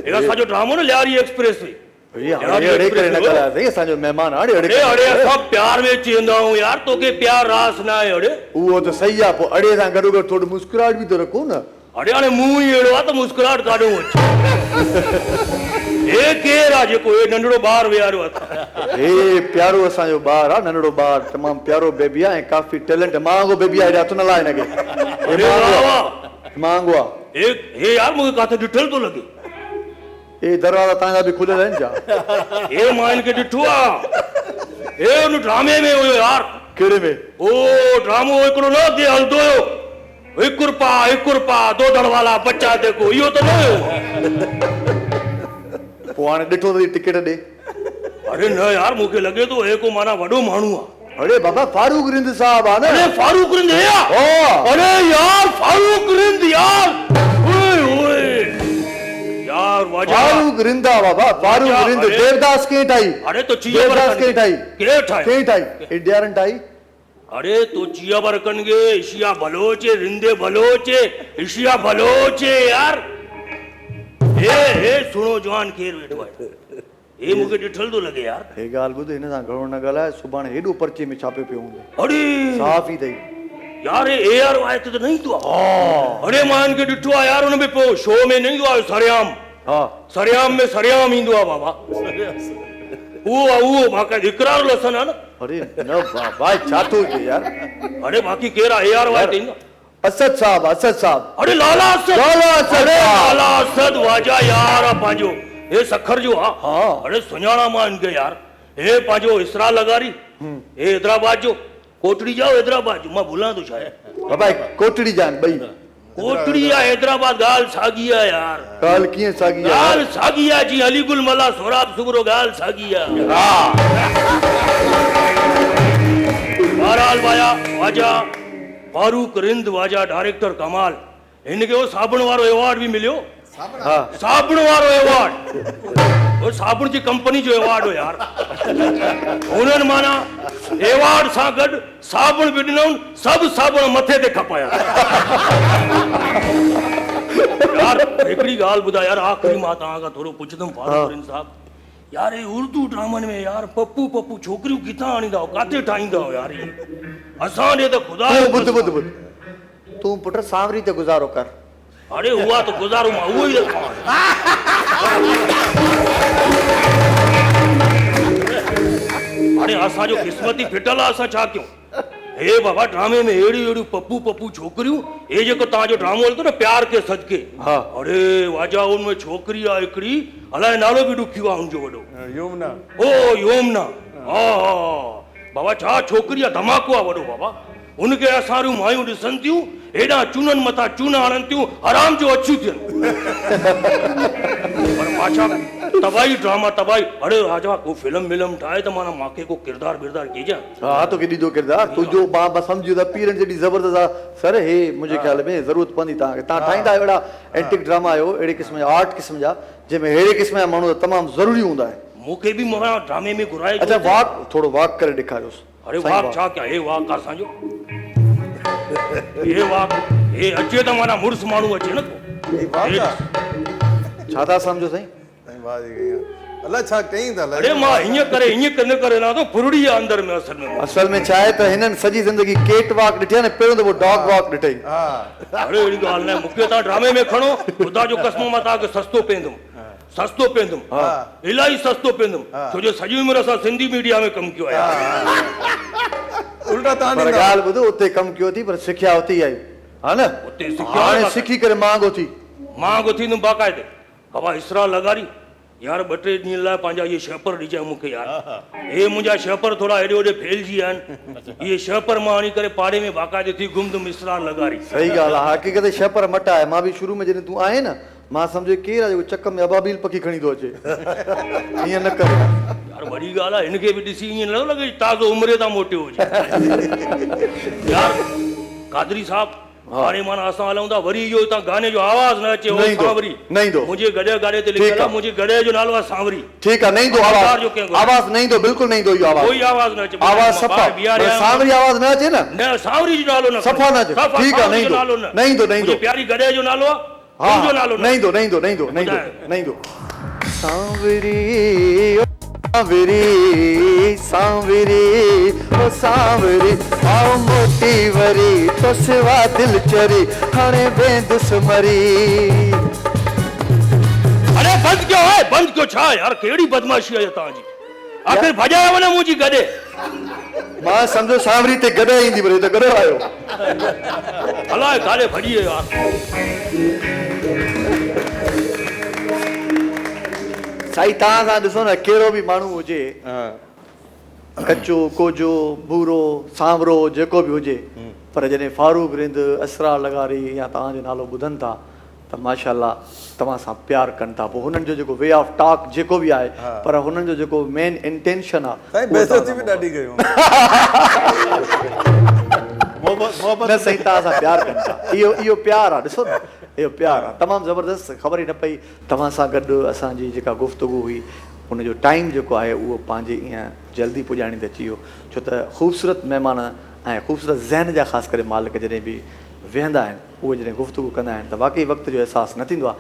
एक असांजो ड्रामो न लियारी एक्सप्रेस में। अड़े करे न ॻाल्हाए, असांजो महिमान अड़े अड़े अड़े असां प्यार में चईंदा आहियूं यार, तोखे प्यार रास न आहे। अड़े उहो त सही आहे, पोइ अड़े सां गॾो गॾु थोरो मुस्कुराहट बि त रखो न। अड़े हाणे मुंहुं ई अहिड़ो आहे त मुस्कुराहट काॾो अचे। हे केरु आहे जेको हे नंढड़ो ॿारु विहारियो आहे? हे प्यारो असांजो ॿारु आहे, नंढड़ो ॿारु, तमामु प्यारो बेबी आहे ऐं काफ़ी टैलेंट, महांगो बेबी आहे, हथ न लाइ हिनखे, महांगो आहे। हे यार मूंखे किथे ॾिठल थो लॻे। हे दरवाज़ा तव्हांजा बि खुलियल आहिनि छा? हे मां हिनखे ॾिठो आहे, हे हुन ड्रामे में हुयो यार। कहिड़े में? ओ ड्रामो हिकिड़ो न अॻे हलंदो हुयो, हिकु रुपया दो दड़ वाला बच्चा देखो, इहो त न हुयो। पोइ हाणे ॾिठो त टिकट ॾे। अरे न यार, मूंखे लॻे थो हे को माना वॾो माण्हू आहे। अरे बाबा फारूक रिंद साहब आहे न। अरे फारूक रिंद है यार? अरे यार फारूक रिंद यार, यार फारूक रिंदा बाबा, फारूक रिंद। देवदास के ठाई? अरे तो देवदास के ठाई? के ठाई? इंडिया ठाई। अरे तो चिया बरकन गे इशिया बलोचे, रिंदे बलोचे, इशिया बलोचे यार। हे सुनो जवान केर वेठो आहे, हे मूंखे ॾिठल थो लॻे यार। हे ॻाल्हि ॿुध, हिन सां घणो न ॻाल्हाए, सुभाणे हेॾो पर्चे में छापे पियो हूंदो। अरे साफ़ ई अथई यार, हे एआर वाए ते त न ईंदो आहे। अरे मां हिनखे ॾिठो आहे यार, हुन में पोइ शो में न ईंदो आहे सरियाम। हा, सरियाम में सरियाम ईंदो आहे बाबा। उहो बाक़ाइदा इकरार लसन आहे न। अरे न बाबा, छा थो थिए यार? अरे बाक़ी केरु आहे एआर वाए ते ईंदो? असद साहब, असद साहब। अरे लाला असद, लाला असद वाजा यार पंहिंजो, हे सखर जो आहे। हाँ, अरे सुञाणा मां हिनखे यार। हे पंहिंजो इसरा लगारी, हे हैदराबाद जो, कोटड़ी जाओ हैदराबाद जो, मां भुलां थो शायदि। बाबा कोटड़ी जान ॿई, कोटड़ी आहे हैदराबाद, ॻाल्हि साॻी आहे यार। ॻाल्हि कीअं साॻी आहे? ॻाल्हि साॻी आहे जीअं अलीगुल मला सोराब सुगरो, ॻाल्हि साॻी आहे। ॻाल्हि वाजा फारूक रिंद वाजा डायरेक्टर कमाल हिनखे वो साबुण वारो अवॉर्ड भी मिलियो साबुण वारो अवॉर्ड वो साबुण जी कंपनी जो अवॉर्ड हो यार उन्हनि माना अवॉर्ड सां गॾु साबुण बि ॾिनऊं सभु साबुण मथे ते खपाया यार हिकिड़ी ॻाल्हि ॿुधाए यार आख़िरी मां तव्हां खां थोरो पुछंदुमि फारूक रिंद साहब यार ये उर्दू ड्रामनि में यार पप्पू पप्पू छोकिरियूं किथां आणींदा हो काथे ठाहींदा हो यार असां ॾे त ख़ुदा ॿुध तूं पुट सांवरी ते गुज़ारो कर अरे हुआ तो गुज़ारो मां उहो ई अरे असांजो क़िस्मती फिटल आहे असां छा कयूं हे बाबा ड्रामे में अहिड़ियूं पप्पू पप्पू छोकिरियूं हे जेको तव्हांजो ड्रामो हलंदो न प्यार के सदके अरे वाजा उनमें छोकिरी आहे हिकिड़ी अलाए नालो बि ॾुखियो आहे हुनजो वॾो योमना ओ योमना हा बाबा छा छोकिरी आहे धमाको आहे वॾो बाबा उनखे असां मायूं ॾिसनि थियूं हेॾा चूननि मथां चूना हणनि थियूं आराम जो अछियूं थियनि पर मां तबाही ड्रामा तबाही अरे राजा को फिल्म विल्म ठाहे त माना मूंखे को किरदार बिरदार कीजां हाँ तो ॾींदो किरदार तुंहिंजो मां सम्झी त पीरनि जहिड़ी ज़बरदस्त आहे सर हे मुंहिंजे ख्याल में ज़रूरत पवंदी तव्हांखे तव्हां ठाहींदा आहियो अहिड़ा एंटिक ड्रामा आहियो अहिड़े क़िस्म जा आर्ट क़िस्म जा जंहिंमें अहिड़े क़िस्म जा माण्हू तमामु ज़रूरी हूंदा आहिनि मूंखे बि मां ड्रामे में घुराए अच्छा वाक थोरो वाक करे ॾेखारियोसि अरे वाक छा कयां हे वाक असांजो हे वाक हे अचे त माना मुड़ुस माण्हू अचे न छा था सम्झो साईं अलाए छा कईं था अरे मां हीअं करे ना तो फुरड़ी आहे अंदर में असल में छा आहे त हिननि सॼी ज़िंदगी केट वॉक ॾिठी आहे न पहिरियों दफ़ो डॉग वॉक ॾिठई अरे अहिड़ी ॻाल्हि न आहे मूंखे तव्हां ड्रामे में खणो ख़ुदा जो कसम मां तव्हांखे सस्तो पवंदुमि इलाही सस्तो पवंदुमि छो जो सॼी उमिरि असां सिंधी मीडिया में कमु कयो आहे उल्टा पर ॻाल्हि ॿुधो उते कमु कयो थी पर सिखिया उते ई आई हा न हाणे सिखी करे महांगो थींदुमि बाक़ाइदे हवा इसरा लॻारी यार 2-3 ॾींहंनि लाइ पंहिंजा इहे शहपर ॾिजांइ मूंखे यार हे मुंहिंजा शहपर थोरा हेॾे होॾे फैलिजी विया आहिनि इहे शहपर मां आणी करे पाड़े में बाक़ाइदे थी घुमदुमि इसरा लॻारी सही ॻाल्हि आहे हक़ीक़त शहपर मटा आहे मां बि शुरू में जॾहिं तूं आहीं न मां सम्झो केरु आहे जेको चक में अबाबील पखी खणी थो अचे ईअं न कर यार वॾी ॻाल्हि आहे हिनखे बि ॾिसी ईअं न लॻे ताज़ो उमिरि तां मोटियो हुजे यार कादरी साहब हाणे माना असां हलूं था वरी इहो हितां गाने जो आवाज़ न अचे सांवरी न ईंदो मुंहिंजे गॾे गाॾे ते लिखियल आहे मुंहिंजे गॾे जो नालो आहे सांवरी ठीकु आहे न ईंदो आवाज़ न ईंदो बिल्कुलु न ईंदो इहो आवाज़ कोई आवाज़ न अचे आवाज़ सफ़ा सांवरी आवाज़ न अचे न सांवरी जो नालो न सफ़ा न अचे ठीकु आहे न ईंदो प्यारी गॾे जो नालो आहे तुंहिंजो नालो न ईंदो सांवरी सांवरी ओ सांवरी आओ मोटी वरी तो सिवा दिल चरी हाणे बेंदुस मरी अरे बंद क्यों छा यार केड़ी बदमाशी है तव्हांजी आखिर भॼाए वञो मुंहिंजी गॾे मां सम्झो सांवरी ते गॾे ईंदी भले त गॾे आयो अलाए काॾे भॼी वियो यार साईं तव्हां सां ॾिसो न कहिड़ो बि माण्हू हुजे कचो कोजो भूरो सांवरो जेको बि हुजे पर जॾहिं फारूक रिंद असरा लगारी या तव्हांजो नालो ॿुधनि था त माशाल्लाह तव्हां सां प्यारु कनि था पोइ हुननि जो जेको वे ऑफ टॉक जेको बि आहे पर हुननि जो जेको मेन इंटेंशन आहे न साईं तव्हां सां प्यारु कनि था इहो प्यारु आहे ॾिसो न इहो प्यारु आहे तमामु ज़बरदस्त ख़बर ई न पई तव्हां सां गॾु असांजी जेका गुफ़्तगू हुई हुनजो टाइम जेको आहे उहो पंहिंजे ईअं जल्दी पुॼाइणी ते अची वियो छो त ख़ूबसूरत महिमान ऐं ख़ूबसूरत ज़हन जा ख़ासि करे मालिक जॾहिं बि वेहंदा आहिनि उहे जॾहिं गुफ़्तगू कंदा आहिनि त वाक़ई वक़्त जो अहसासु न थींदो आहे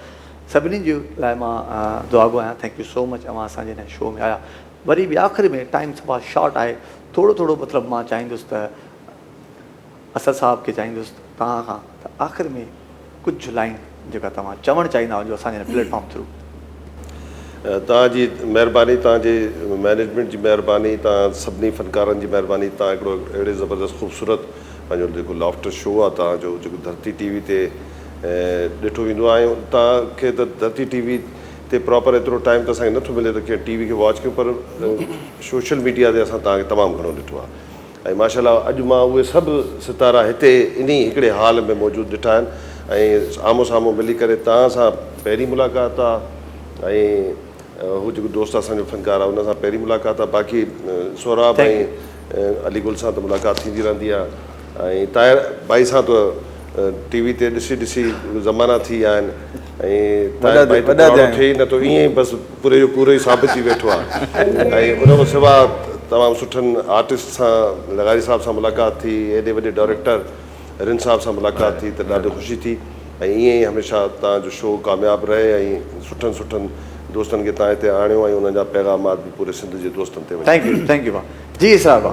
सभिनी जे लाइ मां दुआगो आहियां थैंक यू सो मच अवां असांजे हिन शो में आया वरी बि आख़िरि में टाइम सफ़ा शॉर्ट आहे थोरो मतिलबु मां चाहींदुसि त असद साहब खे चाहींदुसि तव्हां खां त आख़िर में कुझु लाइन जेका तव्हां चवणु चाहींदा हुजो असांजे प्लेटफॉर्म थ्रू तव्हांजी महिरबानी तव्हांजे मैनेजमेंट जी महिरबानी तव्हां सभिनी फ़नकारनि जी महिरबानी तव्हां हिकिड़ो अहिड़े ज़बरदस्त ख़ूबसूरत पंहिंजो जेको लॉफ्टर शो आहे तव्हांजो जेको धरती टीवी ते ॾिठो वेंदो आहे तव्हांखे त धरती टीवी ते प्रॉपर एतिरो टाइम त असांखे नथो मिले त कीअं टीवी खे वॉच कयूं पर सोशल मीडिया ते असां तव्हांखे तमामु घणो ॾिठो आहे ऐं माशाल्लाह अॼु मां उहे सभु सितारा हिते इन हिकिड़े हाल में मौजूदु ॾिठा आहिनि ऐं आम्हूं साम्हूं मिली करे तव्हां सां पहिरीं मुलाक़ात आहे ऐं हू जेको दोस्त असांजो फ़नकार आहे हुन सां पहिरीं मुलाक़ात आहे बाक़ी सौराब ऐं अलीगुल सां त मुलाक़ात थींदी रहंदी आहे ऐं ताहिर भाई सां त टीवी ते ॾिसी ॾिसी ज़माना थी विया आहिनि ऐं ताहिर भाई त पुराणो थिए ई नथो ईअं ई बसि पूरे जो पूरो ई साबित थी वेठो आहे ऐं उन खां सवाइ तमामु सुठनि आर्टिस्ट सां लगारी साहिब सां मुलाक़ात थी, एॾे वॾे डायरेक्टर रिन साहिब सां मुलाक़ात थी त ॾाढो ख़ुशी थी ऐं ईअं ई हमेशह तव्हांजो शो कामयाबु रहे ऐं सुठनि सुठनि दोस्तनि खे तव्हां हिते आणियो ऐं उन्हनि जा पैगामात बि पूरे सिंध जे दोस्तनि ते वञे। थैंक यू भाउ जी साहिबु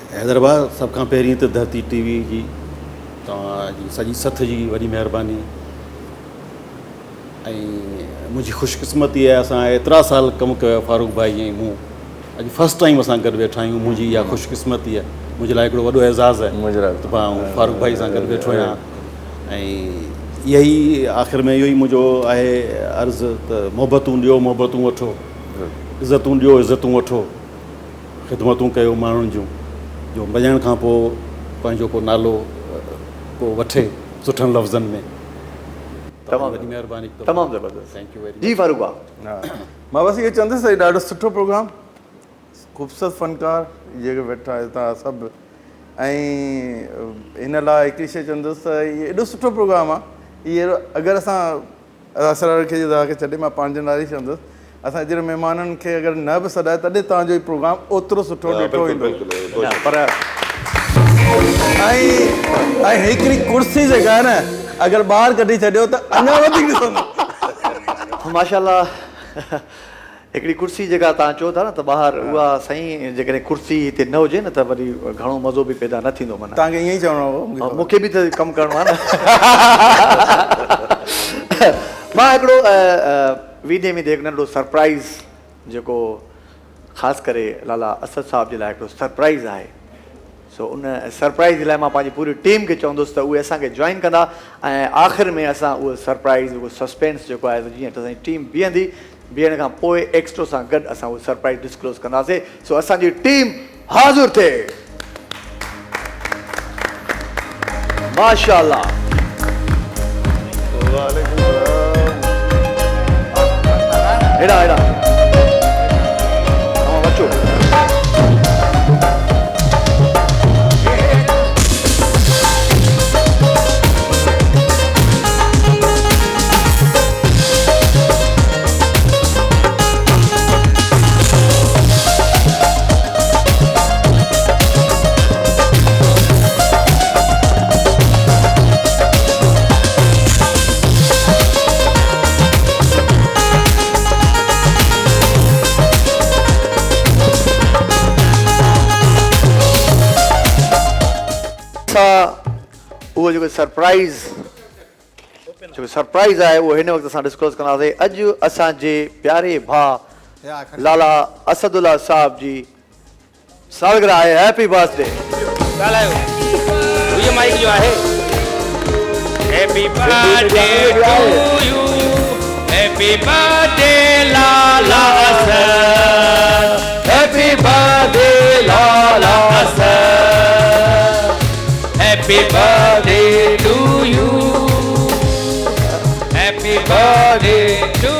हैदराबाद सभ खां पहिरीं त धरती टीवी जी तव्हांजी सॼी सथ जी वॾी महिरबानी ऐं मुंहिंजी ख़ुशकिस्मती आहे असां एतिरा साल कमु कयो फारूक भाई ऐं मूं अॼु फस्ट टाइम असां गॾु वेठा आहियूं। मुंहिंजी इहा ख़ुशकिस्मती आहे, मुंहिंजे लाइ हिकिड़ो वॾो एज़ाज़ु आहे त मां फारूक भाई सां गॾु वेठो आहियां ऐं इहा ई आख़िर में इहो ई मुंहिंजो आहे अर्ज़ु त मोहबतूं ॾियो मोहबतूं वठो, इज़तूं ॾियो इज़तूं वठो, ख़िदमतूं कयो माण्हुनि जूं जो वञण खां पोइ पंहिंजो को नालो को वठे सुठनि लफ़्ज़नि में। तमामु वॾी महिरबानी, तमामु ज़बरदस्त, थैंक यू वेरी जी फारूक भाउ। हा मां बसि इहो चवंदुसि त ॾाढो सुठो प्रोग्राम, ख़ूबसूरत फ़नकार जेके वेठा आहियो तव्हां सभु ऐं हिन लाइ हिकिड़ी शइ चवंदुसि त इहो एॾो सुठो प्रोग्राम आहे। इहो अगरि असां असर खे तव्हांखे छॾे मां पंहिंजे नाले चवंदुसि असां जहिड़े महिमाननि खे अगरि न बि सॾाए तॾहिं तव्हांजो इहो प्रोग्राम ओतिरो सुठो ॾिठो ईंदो। पर ऐं हिकिड़ी कुर्सी जेका आहे न अगरि ॿाहिरि कढी छॾियो त अञा वधीक ॾिसंदो। माशाल्लाह हिकिड़ी कुर्सी जेका तव्हां चओ था न त ॿाहिरि उहा साईं जेकॾहिं कुर्सी हिते न हुजे न त वरी घणो मज़ो बि पैदा न थींदो। माना तव्हांखे ईअं ई चवणो हो, मूंखे बि त कमु करिणो आहे न। मां हिकिड़ो वीडियो में हिकु नंढो सरप्राइज़ जेको ख़ासि करे लाला असद साहिब जे लाइ हिकिड़ो सरप्राइज़ आहे, सो उन सरप्राइज़ जे लाइ मां पंहिंजी पूरी टीम खे चवंदुसि त उहे असांखे जॉइन कंदा ऐं आख़िर में असां उहो सरप्राइज़ उहो सस्पेंस जेको आहे जीअं त असांजी टीम बीहंदी, बीहण खां पोइ एक्स्ट्रो सां गॾु असां उहो सरप्राइज़ डिस्क्लोज़ कंदासीं। सो असांजी टीम हाज़िर थिए। माशाअल्लाह हेॾा हेॾा अचो उहो जेको सरप्राइज़ आहे उहो हिन वक़्तु असां डिस्क्लोज़ कंदासीं। अॼु असांजे प्यारे भाउ लाला असदुल्ला साहिब जी सालगिरह आहे। Happy birthday. ॻाल्हायो हुई माइक जो आहे। Happy birthday to you, happy birthday Lala Asad, happy birthday Lala Asad, happy birthday to you, happy birthday two